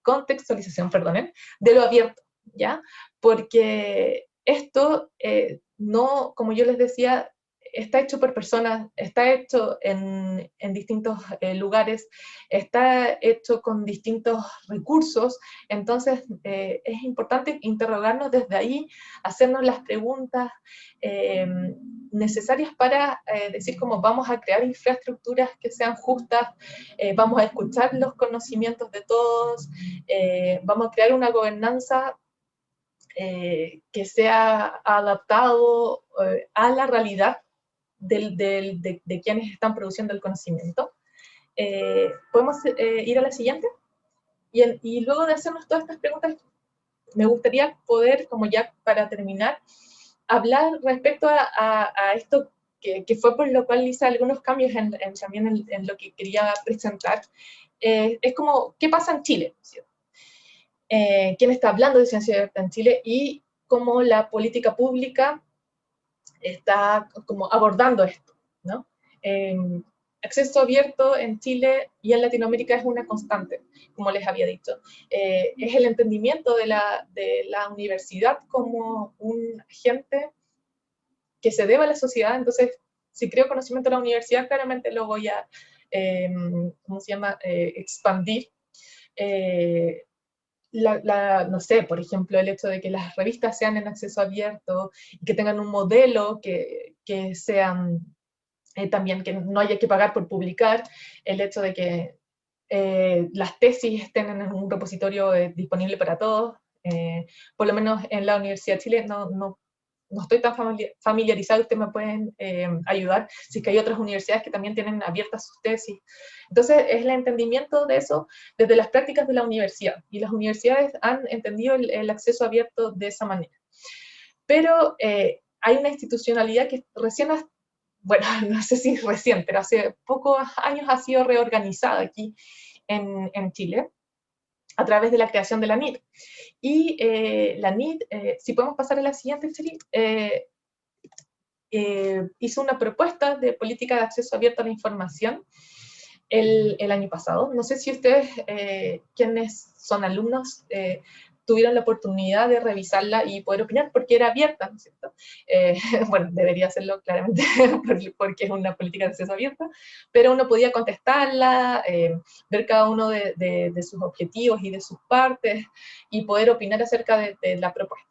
contextualización, perdonen, de lo abierto, ¿ya? Porque esto no, como yo les decía, está hecho por personas, está hecho en distintos lugares, está hecho con distintos recursos, entonces es importante interrogarnos desde ahí, hacernos las preguntas necesarias para decir cómo vamos a crear infraestructuras que sean justas, vamos a escuchar los conocimientos de todos, vamos a crear una gobernanza que sea adaptado a la realidad de quienes están produciendo el conocimiento. ¿Podemos ir a la siguiente? Y luego de hacernos todas estas preguntas, me gustaría poder, como ya para terminar, hablar respecto a esto que fue por lo cual hice algunos cambios también en lo que quería presentar. Es como, ¿qué pasa en Chile? ¿Quién está hablando de ciencia abierta en Chile? Y cómo la política pública está como abordando esto, ¿no? Acceso abierto en Chile y en Latinoamérica es una constante, como les había dicho. Es el entendimiento de la universidad como un agente que se debe a la sociedad. Entonces, si creo conocimiento de la universidad, claramente lo voy a, ¿cómo se llama?, expandir. No sé, por ejemplo, el hecho de que las revistas sean en acceso abierto y que tengan un modelo que sean también que no haya que pagar por publicar, el hecho de que las tesis estén en un repositorio disponible para todos. Por lo menos en la Universidad de Chile no estoy tan familiarizada, ustedes me pueden ayudar, si es que hay otras universidades que también tienen abiertas sus tesis. Entonces, es el entendimiento de eso desde las prácticas de la universidad, y las universidades han entendido el acceso abierto de esa manera. Pero hay una institucionalidad que recién, bueno, no sé si recién, pero hace pocos años ha sido reorganizada aquí en Chile, a través de la creación de la NID. Y la NID, si podemos pasar a la siguiente, hizo una propuesta de política de acceso abierto a la información el año pasado. No sé si ustedes, quienes son alumnos, tuvieron la oportunidad de revisarla y poder opinar, porque era abierta, ¿no es cierto? Bueno, debería hacerlo claramente, porque es una política de acceso abierta, pero uno podía contestarla, ver cada uno de sus objetivos y de sus partes, y poder opinar acerca de la propuesta.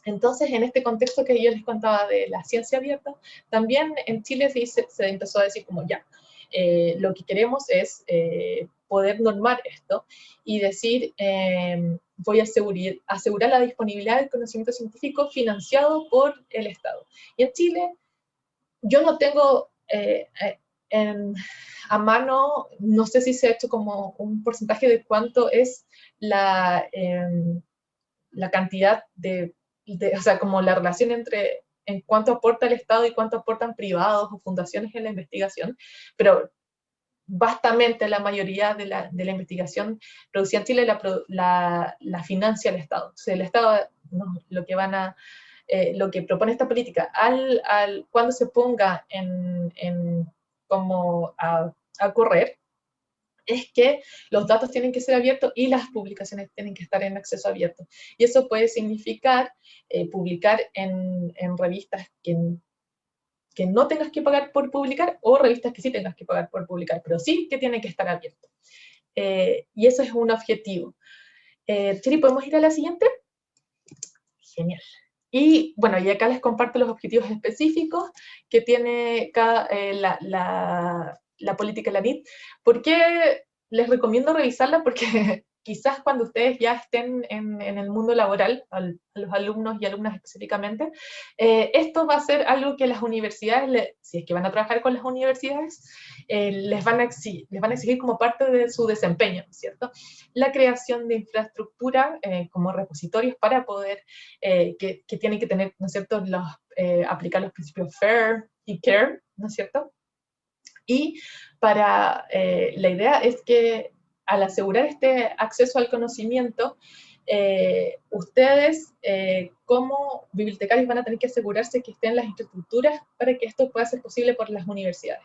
Entonces, en este contexto que yo les contaba de la ciencia abierta, también en Chile se empezó a decir como ya, lo que queremos es poder normar esto y decir, voy a asegurar la disponibilidad del conocimiento científico financiado por el Estado. Y en Chile, yo no tengo a mano, no sé si se ha hecho como un porcentaje de cuánto es la cantidad o sea, como la relación entre en cuánto aporta el Estado y cuánto aportan privados o fundaciones en la investigación, pero vastamente la mayoría de la investigación producida en Chile la financia el Estado. O sea, el Estado, no, lo que propone esta política, cuando se ponga como a correr, es que los datos tienen que ser abiertos y las publicaciones tienen que estar en acceso abierto. Y eso puede significar publicar en revistas que no tengas que pagar por publicar, o revistas que sí tengas que pagar por publicar, pero sí que tienen que estar abiertos. Y eso es un objetivo. Chiri, ¿podemos ir a la siguiente? Genial. Y bueno, y acá les comparto los objetivos específicos que tiene la política de la NID. ¿Por qué les recomiendo revisarla? Porque quizás cuando ustedes ya estén en el mundo laboral, a los alumnos y alumnas específicamente, esto va a ser algo que las universidades, si es que van a trabajar con las universidades, les van a exigir como parte de su desempeño, ¿cierto? La creación de infraestructura como repositorios para poder, que tienen que tener, ¿no es cierto?, aplicar los principios FAIR y CARE, ¿no es cierto? Y la idea es que al asegurar este acceso al conocimiento, ustedes como bibliotecarios van a tener que asegurarse que estén las infraestructuras para que esto pueda ser posible por las universidades.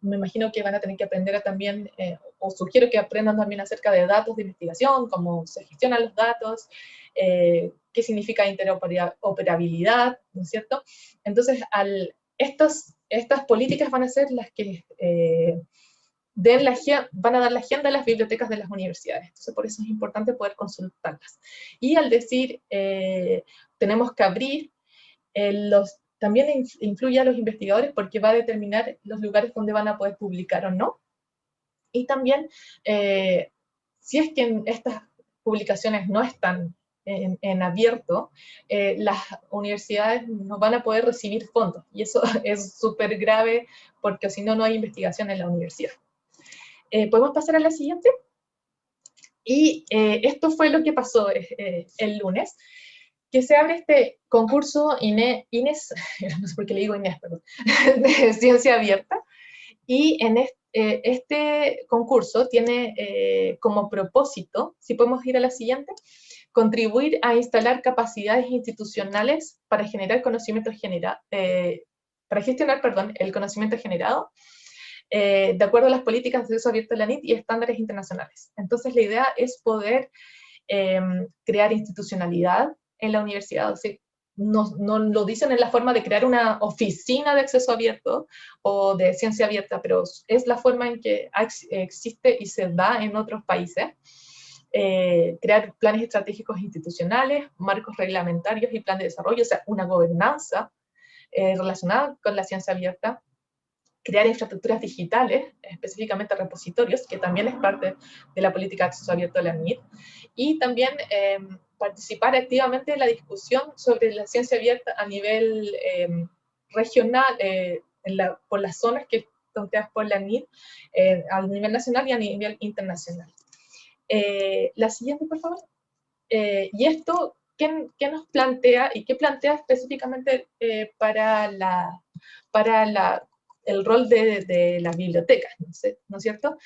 Me imagino que van a tener que aprender también, o sugiero que aprendan también acerca de datos de investigación, cómo se gestionan los datos, qué significa interoperabilidad, ¿no es cierto? Entonces, estas políticas van a ser las que van a dar la agenda a las bibliotecas de las universidades. Entonces, por eso es importante poder consultarlas. Y al decir, tenemos que abrir también influye a los investigadores porque va a determinar los lugares donde van a poder publicar o no. Y también, si es que estas publicaciones no están en abierto, las universidades no van a poder recibir fondos. Y eso es súper grave porque si no, no hay investigación en la universidad. ¿Podemos pasar a la siguiente? Y esto fue lo que pasó el lunes, que se abre este concurso Inés, no sé por qué le digo Inés, perdón, de ciencia abierta, y en este concurso tiene como propósito, si podemos ir a la siguiente, contribuir a instalar capacidades institucionales para generar conocimiento para gestionar, el conocimiento generado, de acuerdo a las políticas de acceso abierto a la NIT y estándares internacionales. Entonces la idea es poder crear institucionalidad en la universidad, o sea, no lo dicen en la forma de crear una oficina de acceso abierto o de ciencia abierta, pero es la forma en que existe y se da en otros países. Crear planes estratégicos institucionales, marcos reglamentarios y plan de desarrollo, o sea, una gobernanza relacionada con la ciencia abierta, crear infraestructuras digitales, específicamente repositorios, que también es parte de la política de acceso abierto a la NIT, y también participar activamente en la discusión sobre la ciencia abierta a nivel regional, por las zonas que están creadas por la NIT, a nivel nacional y a nivel internacional. La siguiente, por favor. Y esto, ¿qué nos plantea y qué plantea específicamente para el rol de las bibliotecas, ¿no es cierto?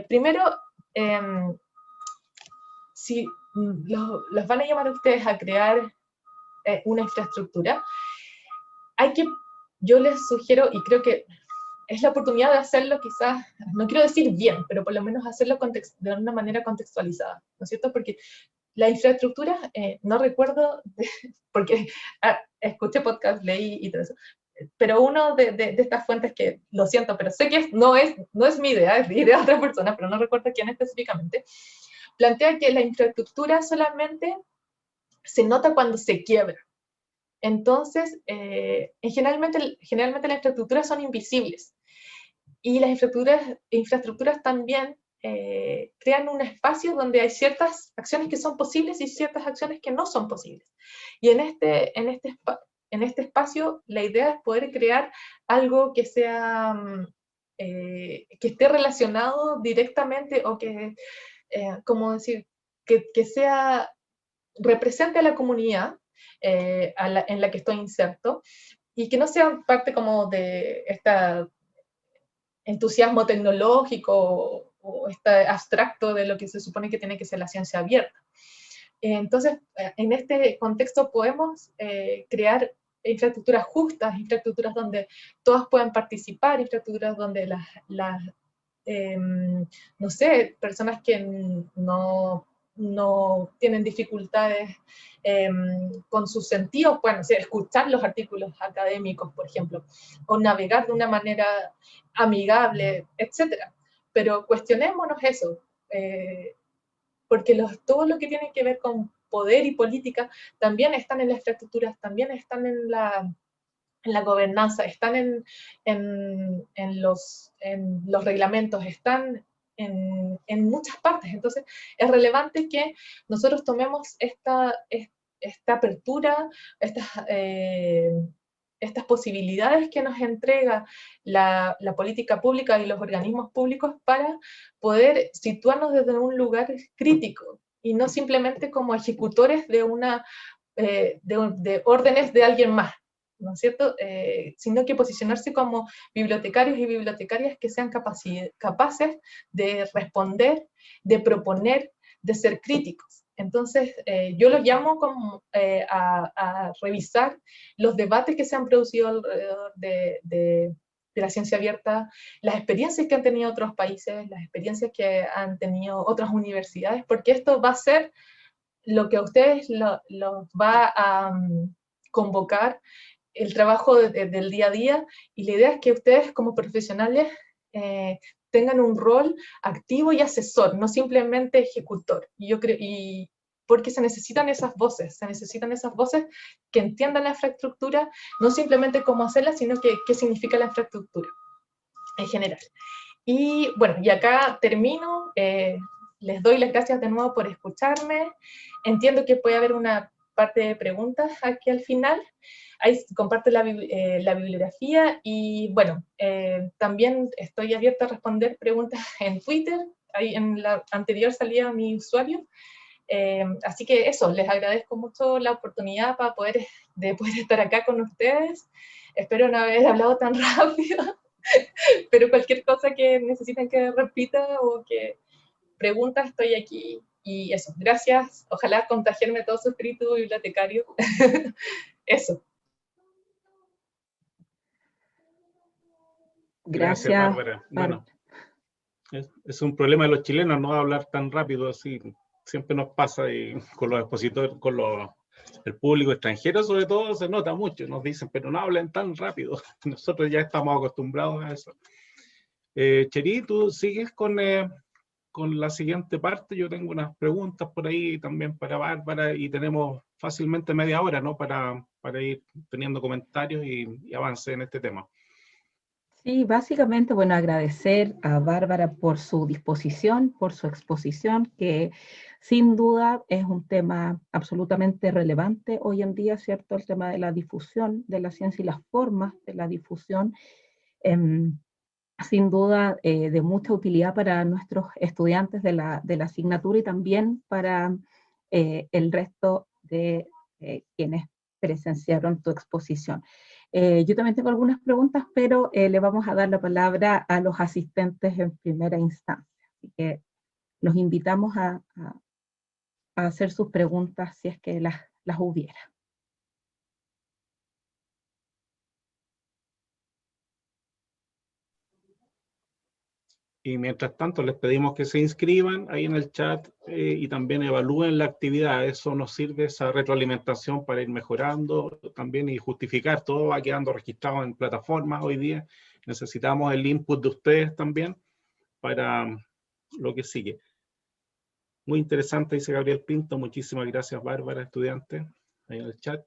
Primero, si los van a llamar a ustedes a crear una infraestructura, yo les sugiero, y creo que es la oportunidad de hacerlo quizás, no quiero decir bien, pero por lo menos hacerlo de una manera contextualizada, ¿no es cierto? Porque la infraestructura, no recuerdo, porque escuché podcast, leí y todo eso, pero uno de estas fuentes que, lo siento, pero sé que no es mi idea, es idea de otra persona, pero no recuerdo quién específicamente, plantea que la infraestructura solamente se nota cuando se quiebra. Entonces, generalmente las infraestructuras son invisibles. Y las infraestructuras también crean un espacio donde hay ciertas acciones que son posibles y ciertas acciones que no son posibles. Y en este espacio, la idea es poder crear algo que sea, que esté relacionado directamente o que, ¿cómo decir? Que sea, represente a la comunidad en la que estoy inserto y que no sea parte como de esta entusiasmo tecnológico o este abstracto de lo que se supone que tiene que ser la ciencia abierta. Entonces, en este contexto podemos crear infraestructuras justas, infraestructuras donde todas puedan participar, infraestructuras donde no sé, personas que no tienen dificultades con sus sentidos, pueden escuchar los artículos académicos, por ejemplo, o navegar de una manera amigable, etc. Pero cuestionémonos eso, porque todo lo que tiene que ver con poder y política también están en las infraestructuras, también están en la gobernanza, están en los reglamentos, están en muchas partes. Entonces, es relevante que nosotros tomemos esta apertura, estas posibilidades que nos entrega la política pública y los organismos públicos para poder situarnos desde un lugar crítico y no simplemente como ejecutores de órdenes de alguien más, ¿no es cierto? Sino que posicionarse como bibliotecarios y bibliotecarias que sean capaces de responder, de proponer, de ser críticos. Entonces, yo los llamo como, a revisar los debates que se han producido alrededor de la ciencia abierta, las experiencias que han tenido otros países, las experiencias que han tenido otras universidades, porque esto va a ser lo que a ustedes los va a convocar el trabajo del día a día, y la idea es que ustedes como profesionales tengan un rol activo y asesor, no simplemente ejecutor. Y porque se necesitan esas voces que entiendan la infraestructura, no simplemente cómo hacerla, sino qué significa la infraestructura en general. Y bueno, y acá termino. Les doy las gracias de nuevo por escucharme. Entiendo que puede haber una parte de preguntas aquí al final. Ahí comparto la bibliografía, y bueno, también estoy abierta a responder preguntas en Twitter. Ahí en la anterior salía mi usuario. Así que eso, les agradezco mucho la oportunidad de poder estar acá con ustedes. Espero no haber hablado tan rápido, pero cualquier cosa que necesiten que repita o que pregunta, estoy aquí. Y eso, gracias. Ojalá contagiarme todo su espíritu bibliotecario. Eso. Gracias, Bárbara. Bueno, es un problema de los chilenos no hablar tan rápido, así siempre nos pasa, y con los expositores, el público extranjero sobre todo se nota mucho, nos dicen, pero no hablen tan rápido. Nosotros ya estamos acostumbrados a eso. Cheri, ¿tú sigues con la siguiente parte? Yo tengo unas preguntas por ahí también para Bárbara, y tenemos fácilmente media hora, ¿no? Para ir teniendo comentarios y avance en este tema. Sí, básicamente, bueno, agradecer a Bárbara por su disposición, por su exposición, que sin duda es un tema absolutamente relevante hoy en día, ¿cierto? El tema de la difusión de la ciencia y las formas de la difusión, sin duda de mucha utilidad para nuestros estudiantes de la asignatura, y también para el resto de quienes presenciaron tu exposición. Yo también tengo algunas preguntas, pero le vamos a dar la palabra a los asistentes en primera instancia. Así que los invitamos a hacer sus preguntas si es que las hubiera. Y mientras tanto les pedimos que se inscriban ahí en el chat y también evalúen la actividad. Eso nos sirve, esa retroalimentación, para ir mejorando también y justificar. Todo va quedando registrado en plataformas hoy día. Necesitamos el input de ustedes también para lo que sigue. Muy interesante, dice Gabriel Pinto. Muchísimas gracias, Bárbara, estudiante, ahí en el chat.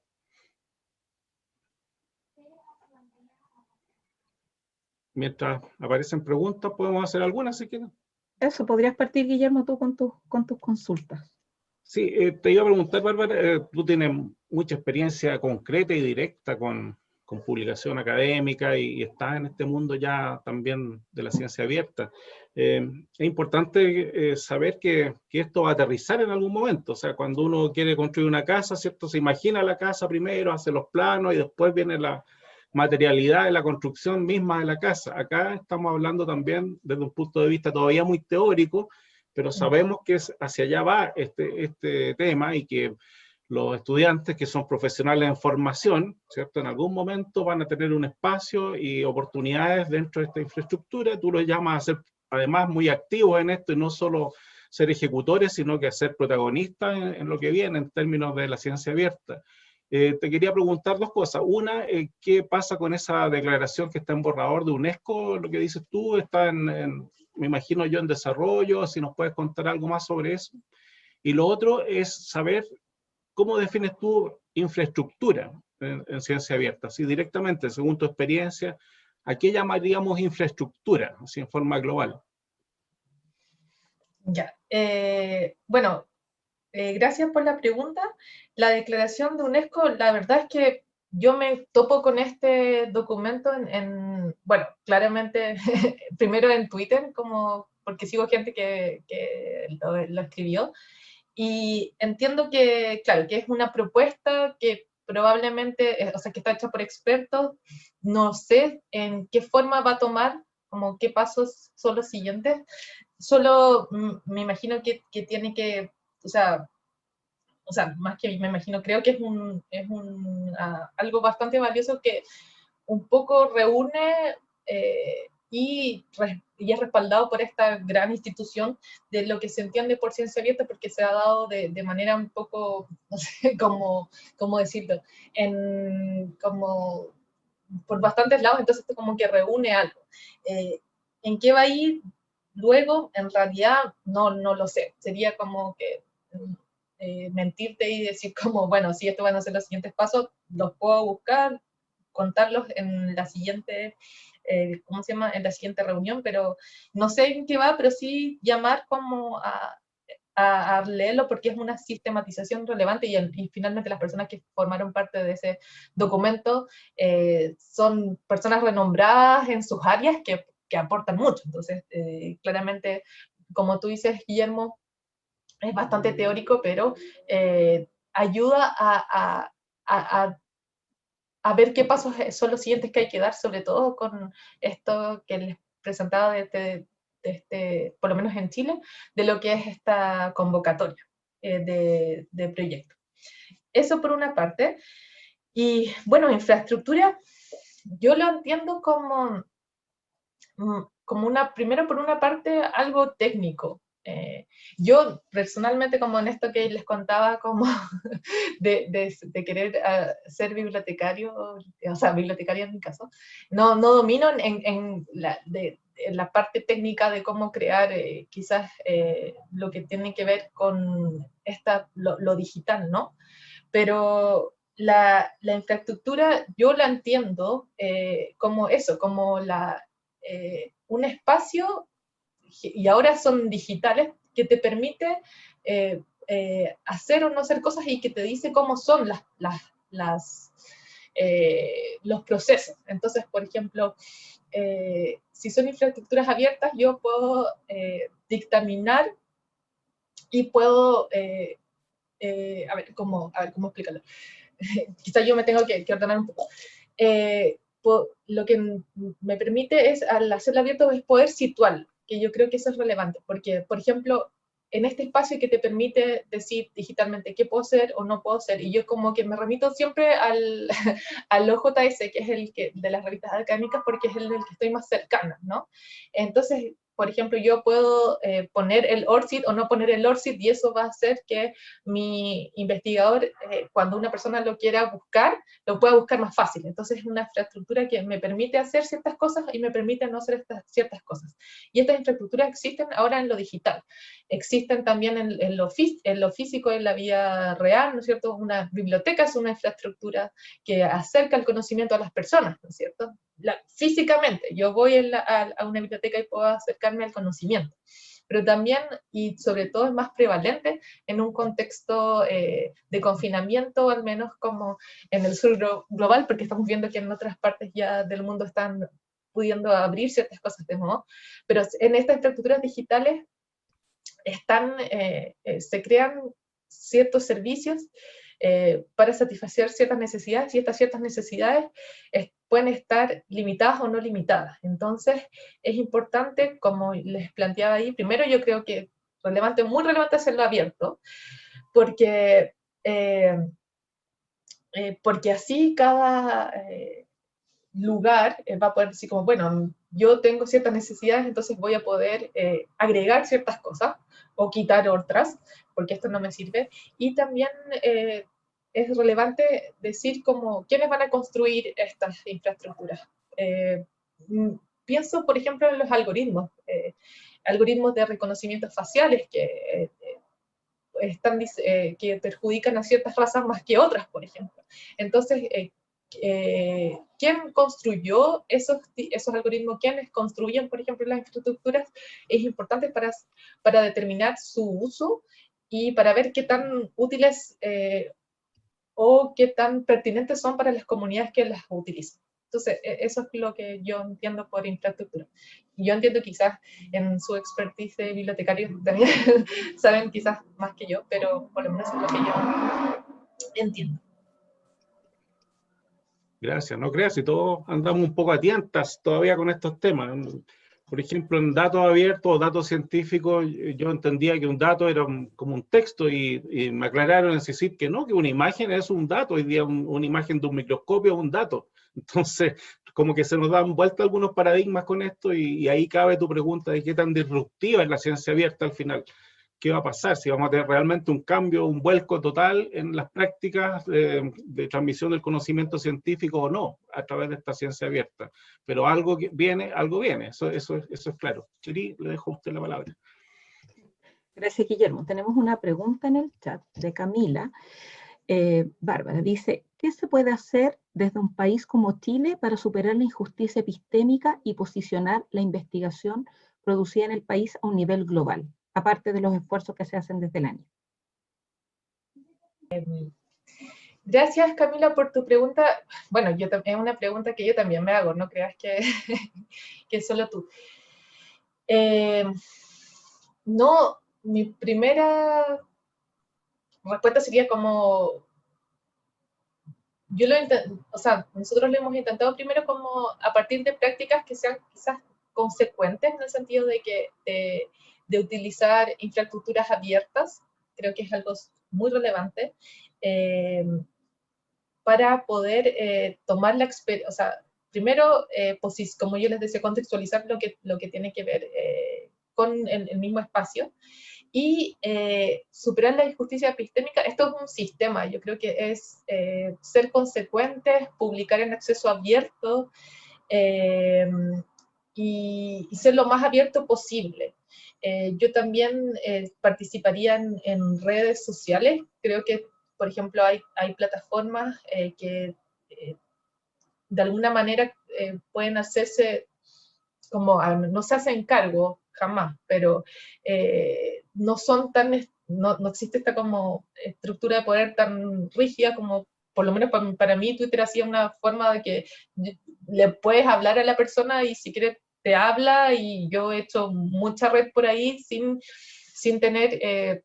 Mientras aparecen preguntas, podemos hacer algunas si quieren. Eso, podrías partir, Guillermo, tú con tus consultas. Sí, te iba a preguntar, Bárbara, tú tienes mucha experiencia concreta y directa con publicación académica, y estás en este mundo ya también de la ciencia abierta. Es importante saber que esto va a aterrizar en algún momento. O sea, cuando uno quiere construir una casa, ¿cierto? Se imagina la casa primero, hace los planos y después viene la materialidad de la construcción misma de la casa. Acá estamos hablando también desde un punto de vista todavía muy teórico, pero sabemos que hacia allá va este tema, y que los estudiantes que son profesionales en formación, ¿cierto? En algún momento van a tener un espacio y oportunidades dentro de esta infraestructura. Tú los llamas a ser además muy activos en esto, y no solo ser ejecutores, sino que a ser protagonistas en lo que viene en términos de la ciencia abierta. Te quería preguntar dos cosas. Una, ¿qué pasa con esa declaración que está en borrador de UNESCO? Lo que dices tú está me imagino yo, en desarrollo. Si nos puedes contar algo más sobre eso. Y lo otro es saber cómo defines tú infraestructura en ciencia abierta. Si directamente, según tu experiencia, ¿a qué llamaríamos infraestructura, así en forma global? Ya. Bueno, gracias por la pregunta. La declaración de UNESCO, la verdad es que yo me topo con este documento bueno, claramente, primero en Twitter, porque sigo gente que lo escribió, y entiendo que, claro, que es una propuesta que probablemente, o sea, que está hecha por expertos. No sé en qué forma va a tomar, como qué pasos son los siguientes. solo me imagino que tiene que, o sea, más que me imagino, creo que es algo bastante valioso que un poco reúne y es respaldado por esta gran institución de lo que se entiende por ciencia abierta, porque se ha dado de manera un poco, no sé cómo decirlo, como por bastantes lados, entonces esto como que reúne algo. ¿En qué va a ir luego? En realidad no lo sé, sería como que mentirte y decir como, bueno, si estos van a ser los siguientes pasos, los puedo buscar, contarlos en la siguiente, ¿cómo se llama? En la siguiente reunión, pero no sé en qué va, pero sí llamar como a leerlo porque es una sistematización relevante y finalmente las personas que formaron parte de ese documento son personas renombradas en sus áreas que aportan mucho. Entonces, claramente, como tú dices, Guillermo, es bastante teórico, pero ayuda a ver qué pasos son los siguientes que hay que dar, sobre todo con esto que les presentaba de por lo menos en Chile, de lo que es esta convocatoria de proyectos. Eso por una parte. Y bueno, infraestructura, yo lo entiendo como primero por una parte, algo técnico. Yo personalmente, como en esto que les contaba, como de querer ser bibliotecario, o sea, bibliotecaria en mi caso, no domino en la parte técnica de cómo crear quizás lo que tiene que ver con lo digital, ¿no? Pero la infraestructura yo la entiendo como eso, como un espacio, y ahora son digitales, que te permite hacer o no hacer cosas y que te dice cómo son los procesos. Entonces, por ejemplo, si son infraestructuras abiertas, yo puedo dictaminar y puedo, a ver cómo explicarlo. Quizás yo me tengo que ordenar un poco. Lo que me permite es, al hacerlo abierto, es poder situarlo, que yo creo que eso es relevante, porque, por ejemplo, en este espacio que te permite decir digitalmente qué puedo hacer o no puedo hacer, y yo como que me remito siempre al OJS, que es el de las revistas académicas, porque es el del que estoy más cercana, ¿no? Entonces, por ejemplo, yo puedo poner el ORCID o no poner el ORCID, y eso va a hacer que mi investigador, cuando una persona lo quiera buscar, lo pueda buscar más fácil. Entonces es una infraestructura que me permite hacer ciertas cosas y me permite no hacer ciertas cosas. Y estas infraestructuras existen ahora en lo digital. Existen también en lo físico, en la vida real, ¿no es cierto? Una biblioteca es una infraestructura que acerca el conocimiento a las personas, ¿no es cierto? Físicamente, yo voy a una biblioteca y puedo acercarme al conocimiento, pero también, y sobre todo es más prevalente en un contexto de confinamiento, al menos como en el sur global, porque estamos viendo que en otras partes ya del mundo están pudiendo abrir ciertas cosas de nuevo, pero en estas infraestructuras digitales se crean ciertos servicios para satisfacer ciertas necesidades, y estas ciertas necesidades pueden estar limitadas o no limitadas. Entonces, es importante, como les planteaba ahí, primero yo creo que muy relevante hacerlo abierto, porque así cada lugar va a poder decir como, bueno, yo tengo ciertas necesidades, entonces voy a poder agregar ciertas cosas o quitar otras, porque esto no me sirve. Y también es relevante decir como quiénes van a construir estas infraestructuras. Pienso, por ejemplo, en los algoritmos de reconocimiento faciales que perjudican a ciertas razas más que otras, por ejemplo. Entonces, ¿quién construyó esos algoritmos? ¿Quiénes construyen, por ejemplo, las infraestructuras? Es importante para determinar su uso y para ver qué tan útiles o qué tan pertinentes son para las comunidades que las utilizan. Entonces, eso es lo que yo entiendo por infraestructura. Y yo entiendo quizás en su expertise de bibliotecarios también saben quizás más que yo, pero por lo menos es lo que yo entiendo. Gracias, no creas, si todos andamos un poco a tientas todavía con estos temas. Por ejemplo, en datos abiertos o datos científicos, yo entendía que un dato era como un texto y me aclararon en CICIP que no, que una imagen es un dato. Hoy día una imagen de un microscopio es un dato. Entonces, como que se nos dan vuelta algunos paradigmas con esto y ahí cabe tu pregunta de qué tan disruptiva es la ciencia abierta al final. ¿Qué va a pasar? Si vamos a tener realmente un cambio, un vuelco total en las prácticas de transmisión del conocimiento científico o no, a través de esta ciencia abierta. Pero algo viene, eso es claro. Chiri, le dejo a usted la palabra. Gracias, Guillermo. Tenemos una pregunta en el chat de Camila. Bárbara dice, ¿qué se puede hacer desde un país como Chile para superar la injusticia epistémica y posicionar la investigación producida en el país a un nivel global, aparte de los esfuerzos que se hacen desde el año? Gracias, Camila, por tu pregunta. Bueno, es una pregunta que yo también me hago, no creas que, que es solo tú. No, mi primera respuesta sería como, nosotros lo hemos intentado primero como a partir de prácticas que sean quizás consecuentes en el sentido de que de utilizar infraestructuras abiertas, creo que es algo muy relevante, para poder tomar la experiencia, o sea, primero, como yo les decía, contextualizar lo que tiene que ver con el mismo espacio, y superar la injusticia epistémica. Esto es un sistema, yo creo que es ser consecuentes, publicar en acceso abierto y ser lo más abierto posible. Yo también participaría en redes sociales, creo que, por ejemplo, hay plataformas que de alguna manera pueden hacerse como, no se hacen cargo jamás, pero no son tan, no existe esta como estructura de poder tan rígida como, por lo menos para mí, Twitter hacía una forma de que le puedes hablar a la persona y si quiere te habla, y yo he hecho mucha red por ahí sin tener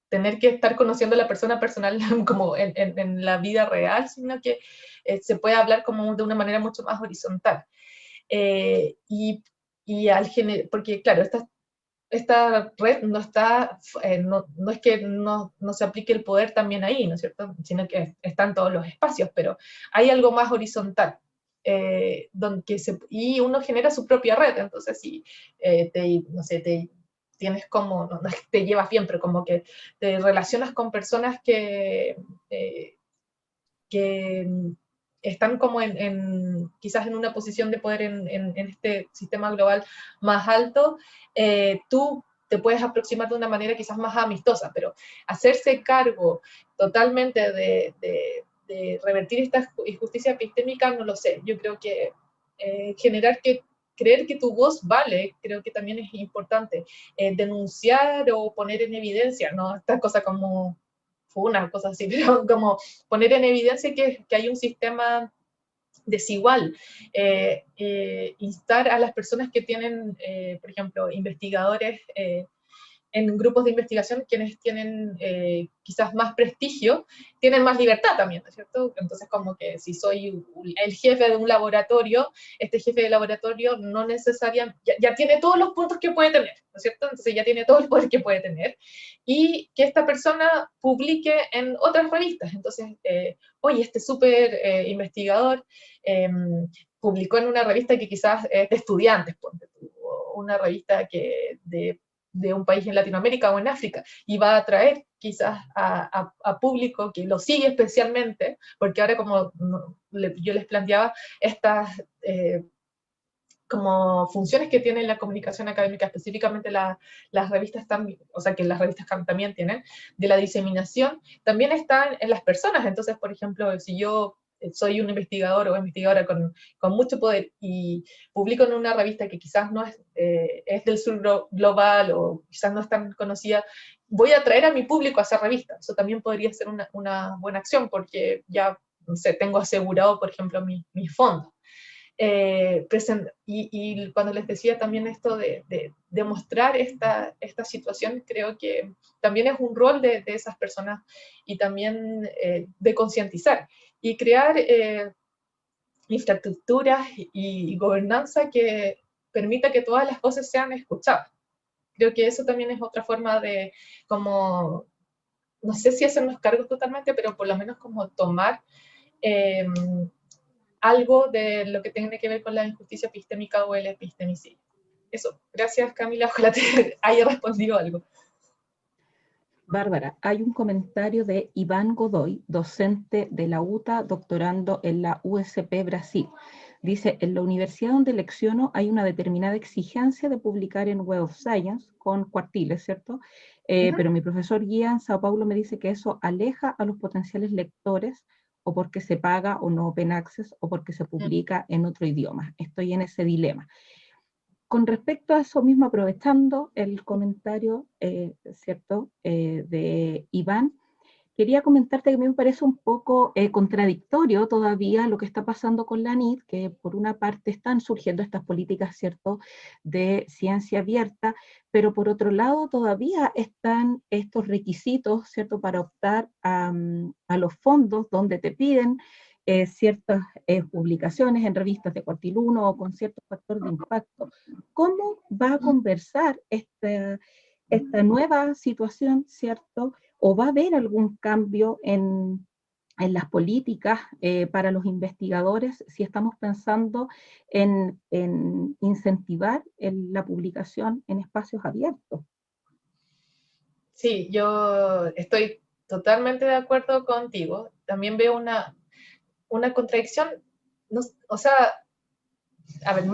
tener que estar conociendo a la persona personal como en la vida real, sino que se puede hablar como de una manera mucho más horizontal. Porque claro, esta red no está, no es que no se aplique el poder también ahí, ¿no es cierto? Sino que están todos los espacios, pero hay algo más horizontal. Y uno genera su propia red, entonces si no sé, tienes como, no es que te llevas bien, pero como que te relacionas con personas que están como quizás en una posición de poder en este sistema global más alto, tú te puedes aproximar de una manera quizás más amistosa, pero hacerse cargo totalmente de revertir esta injusticia epistémica, no lo sé. Yo creo que creer que tu voz vale, creo que también es importante. Denunciar o poner en evidencia, ¿no? Esta cosa como una cosa así, pero como poner en evidencia que hay un sistema desigual, instar a las personas que tienen, por ejemplo, investigadores en grupos de investigación, quienes tienen quizás más prestigio, tienen más libertad también, ¿no es cierto? Entonces, como que si soy el jefe de un laboratorio, este jefe de laboratorio no necesariamente, ya tiene todos los puntos que puede tener, ¿no es cierto? Entonces ya tiene todo el poder que puede tener, y que esta persona publique en otras revistas. Entonces, oye, este súper investigador publicó en una revista que quizás es de estudiantes, o una revista que de un país en Latinoamérica o en África, y va a atraer quizás a público que lo sigue especialmente, porque ahora como yo les planteaba, estas como funciones que tiene la comunicación académica, específicamente las revistas también, o sea que las revistas también tienen, de la diseminación, también están en las personas. Entonces, por ejemplo, si yo soy un investigador o investigadora con mucho poder y publico en una revista que quizás no es del sur global o quizás no es tan conocida, voy a atraer a mi público a esa revista. Eso también podría ser una buena acción, porque ya, no sé, tengo asegurado, por ejemplo, mis fondos. Y cuando les decía también esto de mostrar esta situación, creo que también es un rol de esas personas, y también de concientizar y crear infraestructuras y gobernanza que permita que todas las voces sean escuchadas. Creo que eso también es otra forma de, como, no sé si hacernos cargo totalmente, pero por lo menos como tomar algo de lo que tiene que ver con la injusticia epistémica o el epistemicidio. Eso, gracias Camila, ojalá te haya respondido algo. Bárbara, hay un comentario de Iván Godoy, docente de la UTA, doctorando en la USP Brasil. Dice, en la universidad donde lecciono hay una determinada exigencia de publicar en Web of Science con cuartiles, ¿cierto? Pero mi profesor guía en Sao Paulo me dice que eso aleja a los potenciales lectores o porque se paga o no open access o porque se publica en otro idioma. Estoy en ese dilema. Con respecto a eso mismo, aprovechando el comentario, ¿cierto?, de Iván, quería comentarte que a mí me parece un poco contradictorio todavía lo que está pasando con la NIT, que por una parte están surgiendo estas políticas, ¿cierto?, de ciencia abierta, pero por otro lado todavía están estos requisitos, ¿cierto?, para optar a los fondos donde te piden ciertas publicaciones en revistas de cuartil 1 o con cierto factor de impacto. ¿Cómo va a conversar esta nueva situación, ¿cierto? ¿O va a haber algún cambio en las políticas para los investigadores si estamos pensando en incentivar la publicación en espacios abiertos? Sí, yo estoy totalmente de acuerdo contigo. También veo una contradicción, no, o sea, a ver,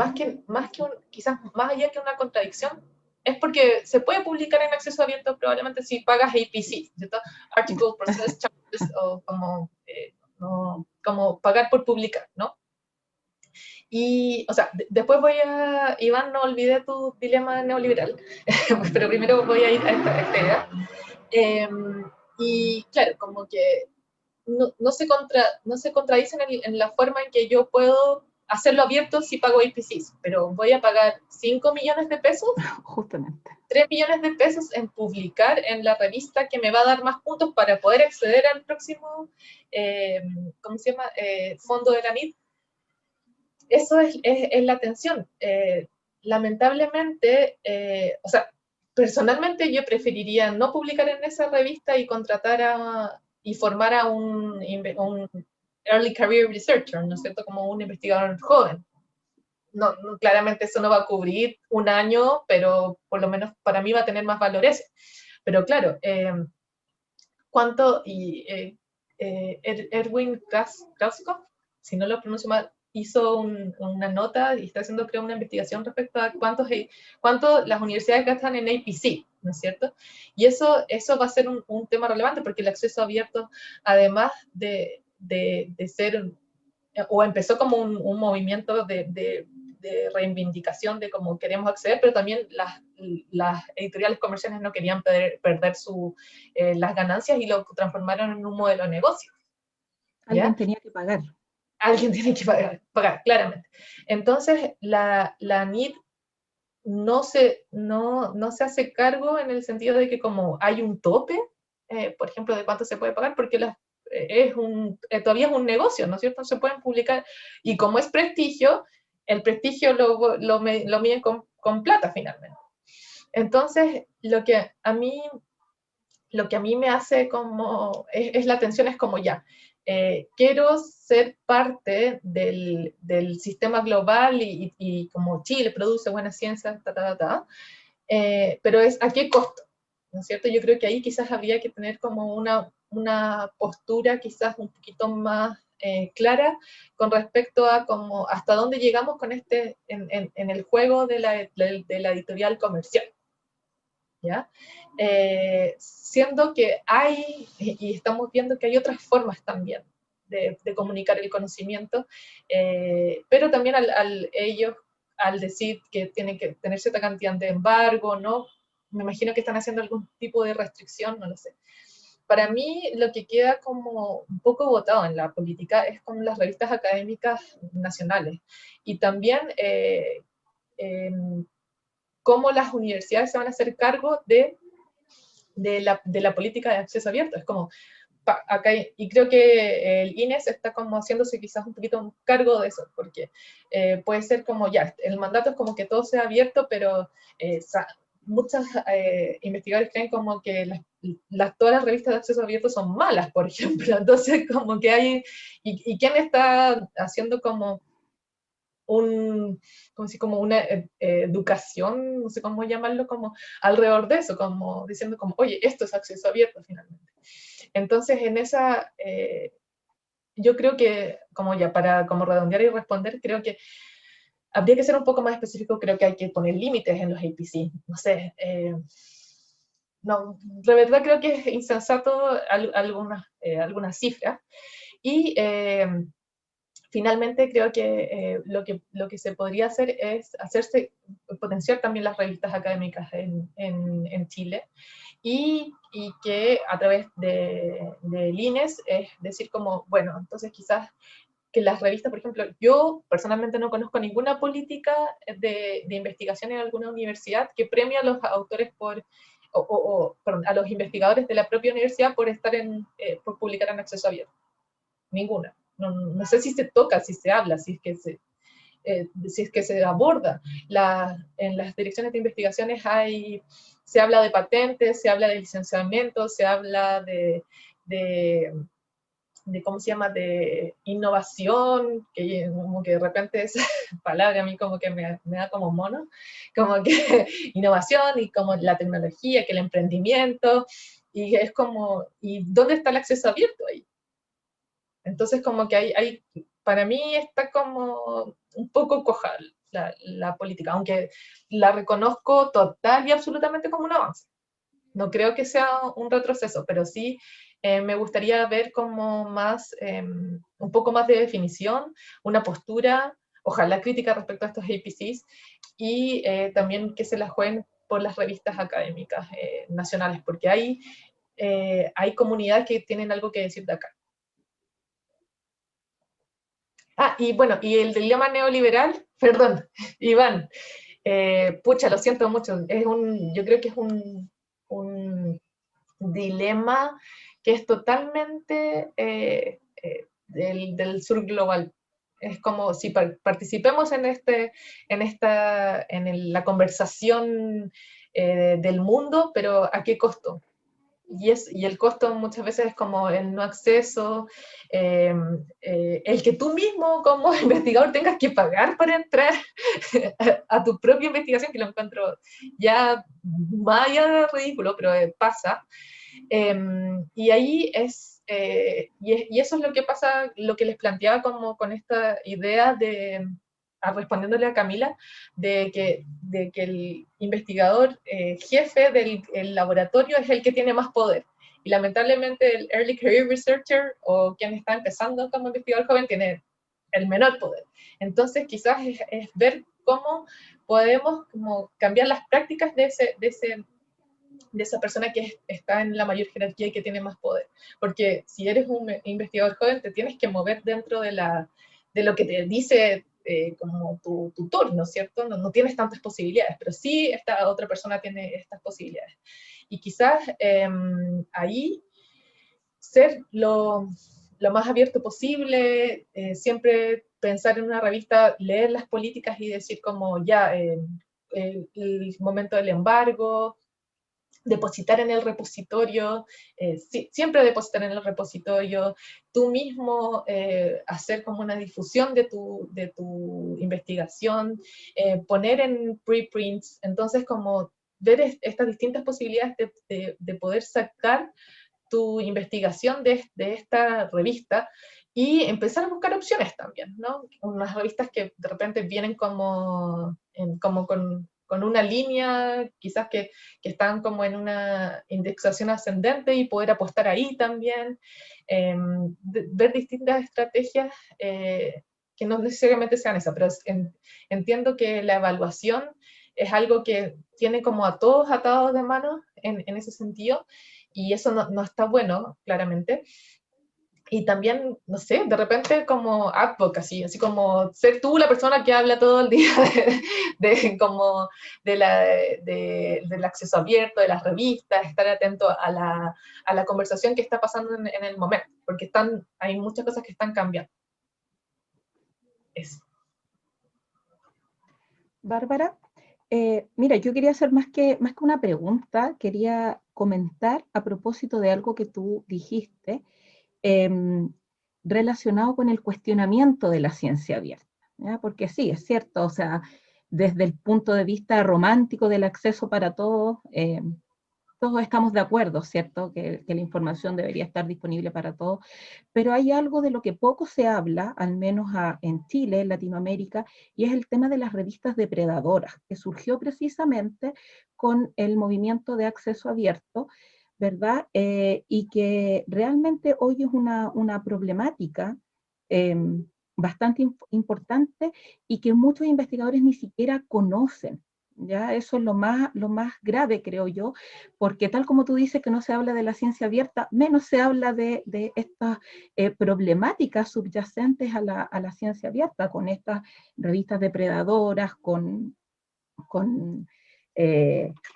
quizás más allá que una contradicción, es porque se puede publicar en acceso abierto probablemente si pagas APC, ¿cierto? Article Process Charges, o como pagar por publicar, ¿no? Y, o sea, después Iván, no olvidé tu dilema neoliberal, pero primero voy a ir a esta idea. Y claro, como que no se contradicen en la forma en que yo puedo hacerlo abierto si pago IPCs, pero voy a pagar 5 millones de pesos, justamente 3 millones de pesos en publicar en la revista que me va a dar más puntos para poder acceder al próximo, ¿cómo se llama?, fondo de la NIT. Eso es la tensión. Lamentablemente, o sea, personalmente yo preferiría no publicar en esa revista y contratar y formar a un early career researcher, ¿no es cierto?, como un investigador joven. No, claramente eso no va a cubrir un año, pero por lo menos para mí va a tener más valor ese. Pero claro, Erwin Krauskopf, si no lo pronuncio mal, hizo una nota y está haciendo, creo, una investigación respecto a cuánto las universidades gastan en APC, ¿no es cierto? Y eso va a ser un tema relevante porque el acceso abierto, además de ser, o empezó como un movimiento de reivindicación de cómo queremos acceder, pero también las editoriales comerciales no querían perder las ganancias y lo transformaron en un modelo de negocio. ¿Ya? Alguien tenía que pagar. Alguien tiene que pagar, claramente. Entonces, la NIT no se hace cargo en el sentido de que como hay un tope, por ejemplo, de cuánto se puede pagar, porque todavía es un negocio, ¿no es cierto? Se pueden publicar, y como es prestigio, el prestigio lo miden con plata finalmente. Entonces, lo que a mí me hace como, es la tensión, es como ya, quiero ser parte del sistema global y como Chile produce buena ciencia, pero ¿a qué costo? ¿No es cierto? Yo creo que ahí quizás habría que tener como una postura quizás un poquito más clara con respecto a como hasta dónde llegamos con en el juego de la editorial comercial. ¿Ya? Siendo que y estamos viendo que hay otras formas también de comunicar el conocimiento, pero también ellos, al decir que tienen que tener cierta cantidad de embargo, ¿no? Me imagino que están haciendo algún tipo de restricción, no lo sé. Para mí, lo que queda como un poco votado en la política es con las revistas académicas nacionales. Y también cómo las universidades se van a hacer cargo de la política de acceso abierto. Es como, acá, y creo que el INES está como haciéndose quizás un poquito un cargo de eso, porque puede ser como ya, el mandato es como que todo sea abierto, pero muchos investigadores creen como que todas las revistas de acceso abierto son malas, por ejemplo, entonces como que hay, y quién está haciendo como como una educación, no sé cómo llamarlo, como alrededor de eso, como diciendo como, oye, esto es acceso abierto finalmente. Entonces, en esa, yo creo que, como ya para como redondear y responder, creo que habría que ser un poco más específico, creo que hay que poner límites en los APC, no sé, no, de verdad creo que es insensato algunas cifras, y finalmente creo que, lo que se podría hacer es potenciar también las revistas académicas en Chile, y que a través del INES es decir como, bueno, entonces quizás que las revistas, por ejemplo, yo personalmente no conozco ninguna política de investigación en alguna universidad que premie a los autores perdón, a los investigadores de la propia universidad por por publicar en acceso abierto. Ninguna. No sé si se toca, si se habla, si es que se aborda. En las direcciones de investigaciones se habla de patentes, se habla de licenciamiento, se habla ¿cómo se llama?, de innovación, que como que de repente esa palabra a mí como que me da como mono, como que innovación y como la tecnología, que el emprendimiento, y es como, ¿y dónde está el acceso abierto ahí? Entonces como que para mí está como un poco coja la política, aunque la reconozco total y absolutamente como un avance. No creo que sea un retroceso, pero sí me gustaría ver como un poco más de definición, una postura, ojalá crítica respecto a estos APCs, y también que se la jueguen por las revistas académicas nacionales, porque hay comunidades que tienen algo que decir de acá. Y bueno, y el dilema neoliberal, perdón, Iván, pucha, lo siento mucho, yo creo que es un dilema que es totalmente del sur global. Es como si participemos en la conversación del mundo, pero ¿a qué costo? Y el costo muchas veces es como el no acceso, el que tú mismo como investigador tengas que pagar para entrar a tu propia investigación, que lo encuentro ya más allá de ridículo, pero pasa. Y ahí y eso es lo que pasa, lo que les planteaba como con esta idea respondiéndole a Camila, de que el investigador jefe del laboratorio es el que tiene más poder. Y lamentablemente el Early Career Researcher o quien está empezando como investigador joven tiene el menor poder. Entonces quizás es ver cómo podemos como cambiar las prácticas de esa persona que está en la mayor jerarquía y que tiene más poder. Porque si eres un investigador joven, te tienes que mover dentro de lo que te dice como tu tutor, ¿no es cierto? No tienes tantas posibilidades, pero sí esta otra persona tiene estas posibilidades. Y quizás ahí ser lo más abierto posible, siempre pensar en una revista, leer las políticas y decir como ya, el momento del embargo, depositar en el repositorio, siempre depositar en el repositorio, tú mismo hacer como una difusión de tu investigación, poner en preprints, entonces como ver estas distintas posibilidades de poder sacar tu investigación de esta revista y empezar a buscar opciones también, ¿no? Unas revistas que de repente vienen como con una línea, quizás que están como en una indexación ascendente y poder apostar ahí también, ver distintas estrategias que no necesariamente sean esas, pero entiendo que la evaluación es algo que tiene como a todos atados de manos en ese sentido, y eso no está bueno, claramente. Y también, no sé, de repente como advocacy, así como ser tú la persona que habla todo el día como del acceso abierto, de las revistas, estar atento a la conversación que está pasando en el momento, porque hay muchas cosas que están cambiando. Eso. Bárbara, mira, yo quería hacer más que una pregunta, quería comentar a propósito de algo que tú dijiste, em, relacionado con el cuestionamiento de la ciencia abierta, ¿ya? Porque sí, es cierto, o sea, desde el punto de vista romántico del acceso para todos, todos estamos de acuerdo, ¿cierto? Que la información debería estar disponible para todos, pero hay algo de lo que poco se habla, al menos en Chile, en Latinoamérica, y es el tema de las revistas depredadoras, que surgió precisamente con el movimiento de acceso abierto, ¿verdad? Y que realmente hoy es una problemática eh, bastante importante y que muchos investigadores ni siquiera conocen. ¿Ya? Eso es lo más grave, creo yo, porque tal como tú dices que no se habla de la ciencia abierta, menos se habla de estas problemáticas subyacentes a la ciencia abierta, con estas revistas depredadoras, con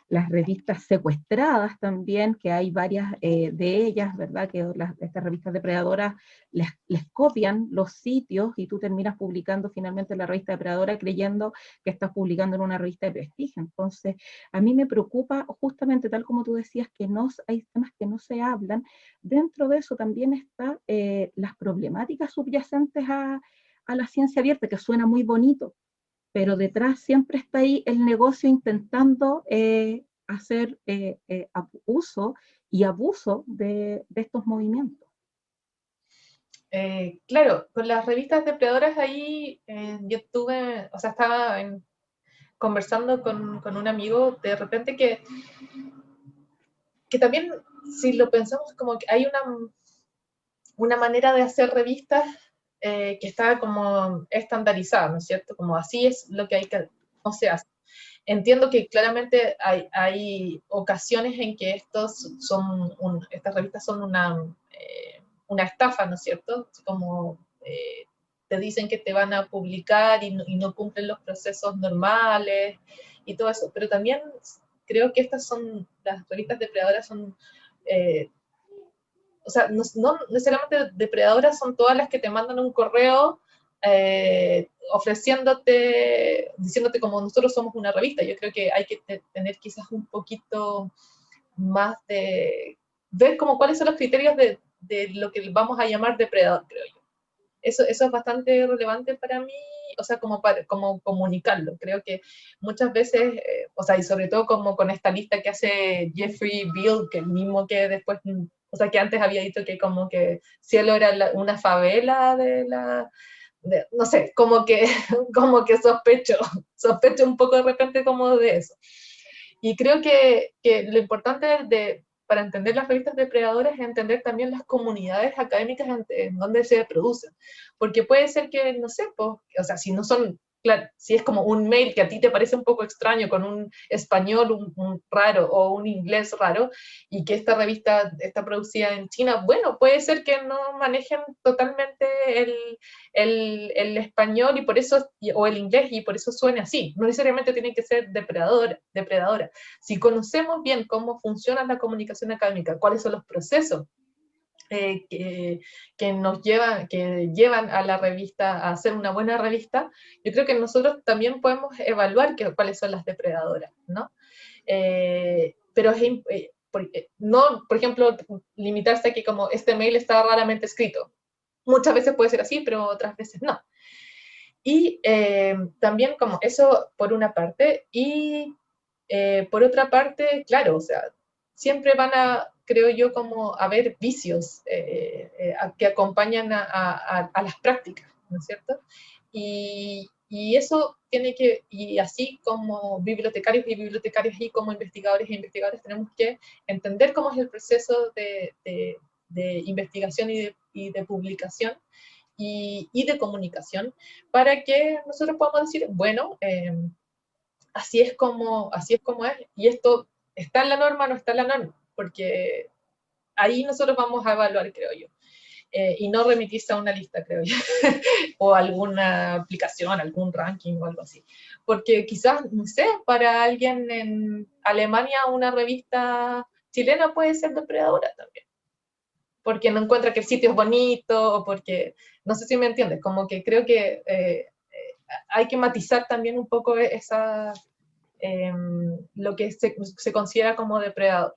las revistas secuestradas también, que hay varias de ellas, ¿verdad? Que estas revistas depredadoras les copian los sitios y tú terminas publicando finalmente en la revista depredadora creyendo que estás publicando en una revista de prestigio. Entonces, a mí me preocupa justamente, tal como tú decías, que hay temas que no se hablan. Dentro de eso también están las problemáticas subyacentes a la ciencia abierta, que suena muy bonito, pero detrás siempre está ahí el negocio intentando hacer uso y abuso de estos movimientos. Claro, con las revistas depredadoras ahí yo estuve, o sea, conversando con un amigo de repente que también, si lo pensamos, como que hay una manera de hacer revistas que está como estandarizada, ¿no es cierto? Como así es lo que hay que, no se hace. Entiendo que claramente hay ocasiones en que estas revistas son una estafa, ¿no es cierto? Como te dicen que te van a publicar y no cumplen los procesos normales y todo eso. Pero también creo que las revistas depredadoras son o sea, no necesariamente depredadoras son todas las que te mandan un correo diciéndote como nosotros somos una revista. Yo creo que hay que tener quizás un poquito más ver como cuáles son los criterios de lo que vamos a llamar depredador, creo yo. Eso es bastante relevante para mí, o sea, como comunicarlo. Creo que muchas veces, o sea, y sobre todo como con esta lista que hace Jeffrey Beall, que el mismo que después, o sea, que antes había dicho que como que Cielo era una favela no sé, como que, como que sospecho un poco de repente como de eso. Y creo que lo importante para entender las revistas depredadoras es entender también las comunidades académicas en donde se producen. Porque puede ser que, no sé, pues, o sea, si no son, claro, si es como un mail que a ti te parece un poco extraño con un español un raro o un inglés raro y que esta revista está producida en China, bueno, puede ser que no manejen totalmente el español y por eso, o el inglés y por eso suene así. No necesariamente tiene que ser depredadora. Si conocemos bien cómo funciona la comunicación académica, cuáles son los procesos que llevan a la revista a hacer una buena revista, yo creo que nosotros también podemos evaluar cuáles son las depredadoras, ¿no? Pero no, por ejemplo, limitarse a que como este mail está raramente escrito. Muchas veces puede ser así, pero otras veces no. Y también como eso por una parte, y por otra parte, claro, o sea, siempre van creo yo, como haber vicios que acompañan a las prácticas, ¿no es cierto? Y eso y así como bibliotecarios y bibliotecarias y como investigadores e investigadoras tenemos que entender cómo es el proceso de investigación y de publicación y de comunicación para que nosotros podamos decir, bueno, así es como es, y esto está en la norma, no está en la norma, porque ahí nosotros vamos a evaluar, creo yo. y no remitirse a una lista, creo yo, o alguna aplicación, algún ranking o algo así. Porque quizás, no sé, para alguien en Alemania una revista chilena puede ser depredadora también, porque no encuentra que el sitio es bonito, o porque, no sé si me entiendes, como que creo que hay que matizar también un poco esa, lo que se considera como depredador.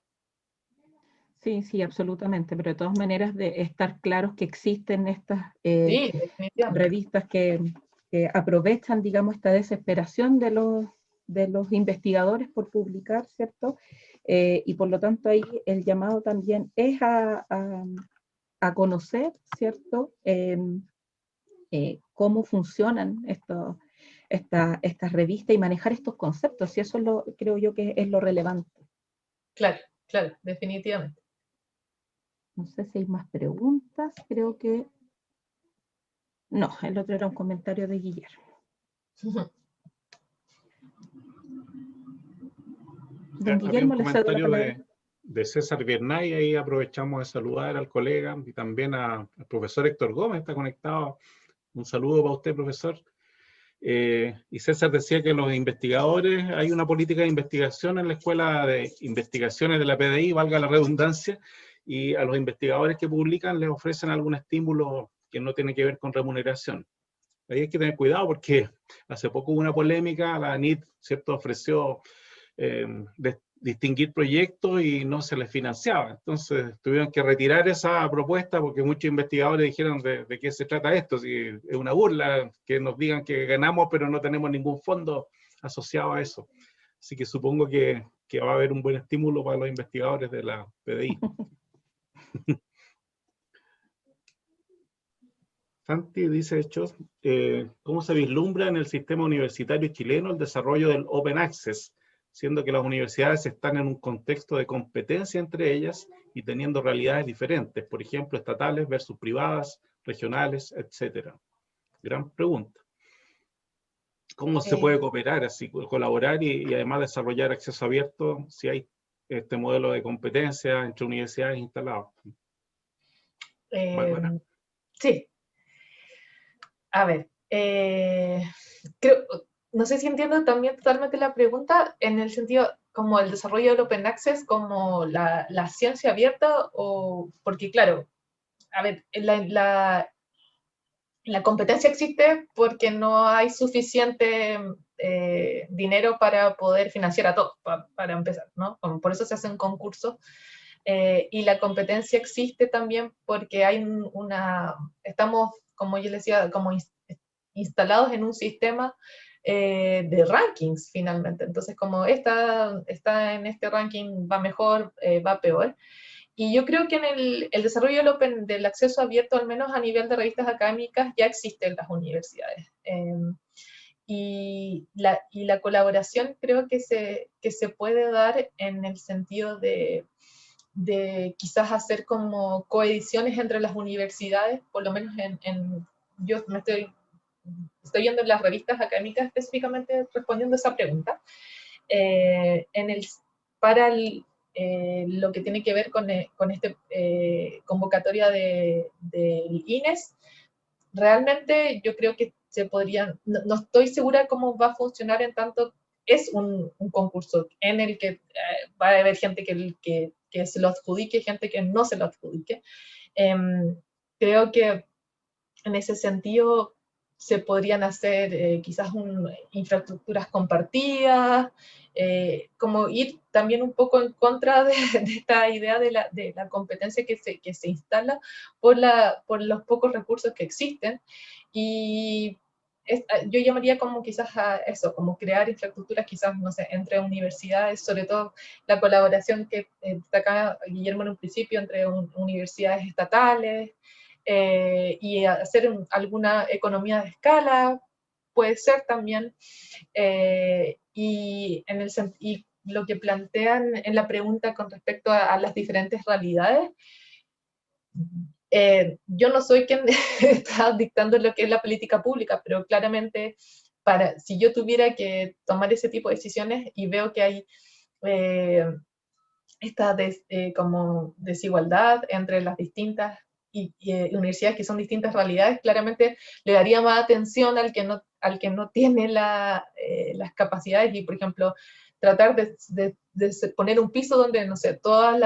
Sí, sí, absolutamente, pero de todas maneras de estar claros que existen estas Sí, definitivamente. revistas que aprovechan, digamos, esta desesperación de los investigadores por publicar, ¿cierto? Y por lo tanto ahí el llamado también es a conocer, ¿cierto? Cómo funcionan estas revistas y manejar estos conceptos, y eso creo yo que es lo relevante. Claro, claro, definitivamente. No sé si hay más preguntas, creo que... No, el otro era un comentario de Guillermo. Don Había un Guillermo, le cedo la comentario palabra. de César Biernay, ahí aprovechamos de saludar al colega y también al profesor Héctor Gómez, está conectado. Un saludo para usted, profesor. Y César decía que los investigadores, hay una política de investigación en la Escuela de Investigaciones de la PDI, valga la redundancia, y a los investigadores que publican les ofrecen algún estímulo que no tiene que ver con remuneración. Ahí hay que tener cuidado porque hace poco hubo una polémica, la ANIT, ¿cierto?, ofreció distinguir proyectos y no se les financiaba. Entonces tuvieron que retirar esa propuesta porque muchos investigadores dijeron de qué se trata esto, si es una burla que nos digan que ganamos pero no tenemos ningún fondo asociado a eso. Así que supongo que va a haber un buen estímulo para los investigadores de la PDI. Santi dice, hechos, ¿cómo se vislumbra en el sistema universitario chileno el desarrollo del Open Access, siendo que las universidades están en un contexto de competencia entre ellas y teniendo realidades diferentes, por ejemplo, estatales versus privadas, regionales, etcétera? Gran pregunta. ¿Cómo se puede cooperar, así, colaborar y además desarrollar acceso abierto si hay este modelo de competencia entre universidades instalados? Bárbara. Sí. A ver, creo, no sé si entiendo también totalmente la pregunta en el sentido como el desarrollo del Open Access, como la ciencia abierta, o porque claro, a ver, la competencia existe porque no hay suficiente dinero para poder financiar a todos, para empezar, ¿no? Como por eso se hacen concursos. Y la competencia existe también porque hay estamos, como yo les decía, como instalados en un sistema de rankings finalmente. Entonces, como está en este ranking, va mejor, va peor. Y yo creo que en el desarrollo del acceso abierto, al menos a nivel de revistas académicas, ya existe en las universidades. Y la colaboración creo que se puede dar en el sentido de quizás hacer como coediciones entre las universidades, por lo menos yo me estoy viendo en las revistas académicas específicamente respondiendo esa pregunta, para lo que tiene que ver con esta convocatoria del INES, realmente yo creo que se podrían, no estoy segura cómo va a funcionar en tanto es un concurso en el que va a haber gente que se lo adjudique y gente que no se lo adjudique. Creo que en ese sentido se podrían hacer quizás infraestructuras compartidas, como ir también un poco en contra de esta idea de la competencia que se instala por los pocos recursos que existen. Y yo llamaría como quizás a eso, como crear infraestructuras quizás, no sé, entre universidades, sobre todo la colaboración que destaca Guillermo en un principio entre universidades estatales, y hacer alguna economía de escala, puede ser también, y lo que plantean en la pregunta con respecto a las diferentes realidades, yo no soy quien está dictando lo que es la política pública, pero claramente si yo tuviera que tomar ese tipo de decisiones y veo que hay esta como desigualdad entre las distintas universidades que son distintas realidades, claramente le daría más atención al que no tiene las capacidades y, por ejemplo, tratar de poner un piso donde, no sé, todos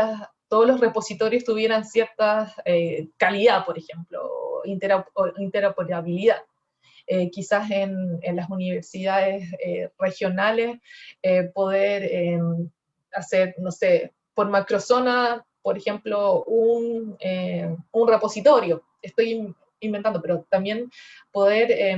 los repositorios tuvieran cierta calidad, por ejemplo, o interoperabilidad. Quizás en las universidades regionales poder hacer, no sé, por macrozona, por ejemplo, un repositorio. Estoy inventando, pero también poder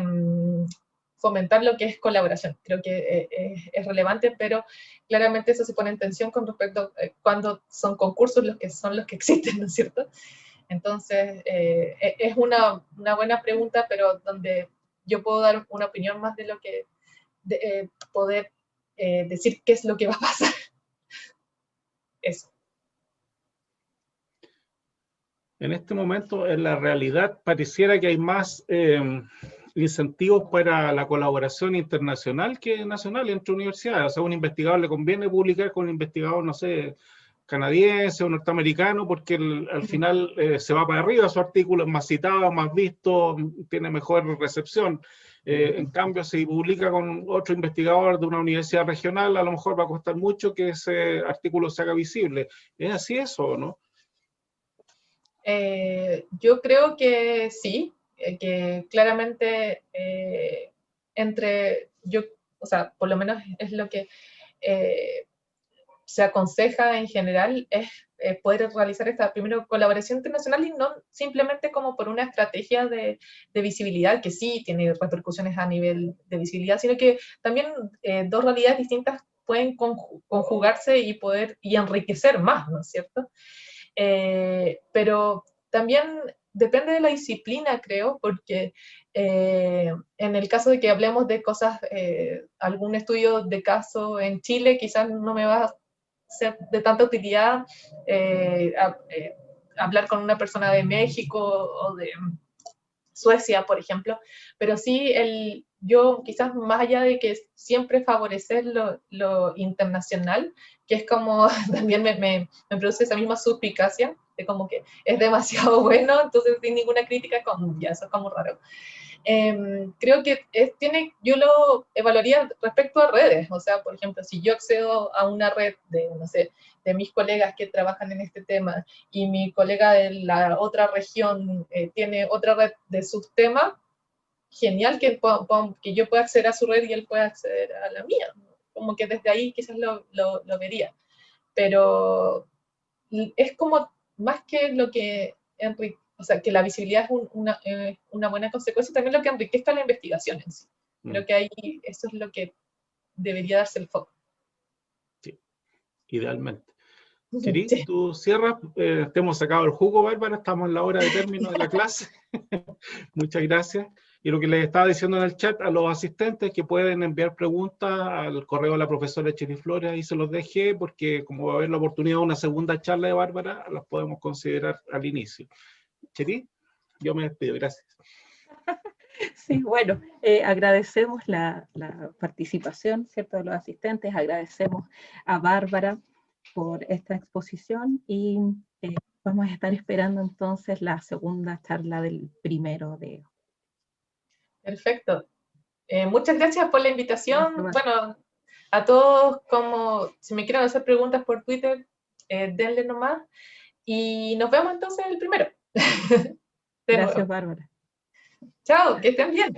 fomentar lo que es colaboración. Creo que es relevante, pero claramente eso se pone en tensión con respecto a cuando son concursos los que existen, ¿no es cierto? Entonces, es una buena pregunta, pero donde yo puedo dar una opinión más de lo que poder decir qué es lo que va a pasar. Eso. En este momento, en la realidad, pareciera que hay más incentivos para la colaboración internacional que nacional entre universidades. O sea, a un investigador le conviene publicar con un investigador, no sé, canadiense o norteamericano, porque al final se va para arriba, su artículo es más citado, más visto, tiene mejor recepción. En cambio, si publica con otro investigador de una universidad regional, a lo mejor va a costar mucho que ese artículo se haga visible. ¿Es así eso o no? Yo creo que sí, que claramente o sea, por lo menos es lo que se aconseja en general, es poder realizar esta primero colaboración internacional y no simplemente como por una estrategia de visibilidad, que sí tiene repercusiones a nivel de visibilidad, sino que también dos realidades distintas pueden conjugarse y enriquecer más, ¿no es cierto? Pero también depende de la disciplina, creo, porque en el caso de que hablemos de cosas, algún estudio de caso en Chile, quizás no me va a ser de tanta utilidad hablar con una persona de México o de Suecia, por ejemplo, pero sí yo quizás más allá de que siempre favorecer lo internacional, que es como también me produce esa misma suspicacia, de como que es demasiado bueno, entonces sin ninguna crítica, como ya eso es como raro. Creo que yo lo evaluaría respecto a redes, o sea, por ejemplo, si yo accedo a una red de, no sé, de mis colegas que trabajan en este tema y mi colega de la otra región tiene otra red de subtema, genial que yo pueda acceder a su red y él pueda acceder a la mía, como que desde ahí quizás lo vería, pero es como más que lo que o sea, que la visibilidad es una buena consecuencia, también lo que enriquezca la investigación en sí. Creo que ahí eso es lo que debería darse el foco. Sí, idealmente. Chiri, sí. Tú cierras, te hemos sacado el jugo, Bárbara, estamos en la hora de término de la clase. Muchas gracias. Y lo que les estaba diciendo en el chat a los asistentes, que pueden enviar preguntas al correo de la profesora Chiri Flores, ahí se los dejé, porque como va a haber la oportunidad de una segunda charla de Bárbara, las podemos considerar al inicio. Chiri, yo me despido, gracias. Sí, bueno, agradecemos la participación, ¿cierto?, de los asistentes, agradecemos a Bárbara por esta exposición y vamos a estar esperando entonces la segunda charla del 1 de... Perfecto. Muchas gracias por la invitación. Bueno, a todos, si me quieren hacer preguntas por Twitter, denle nomás. Y nos vemos entonces el 1. Gracias, Bárbara. Chao, que estén bien.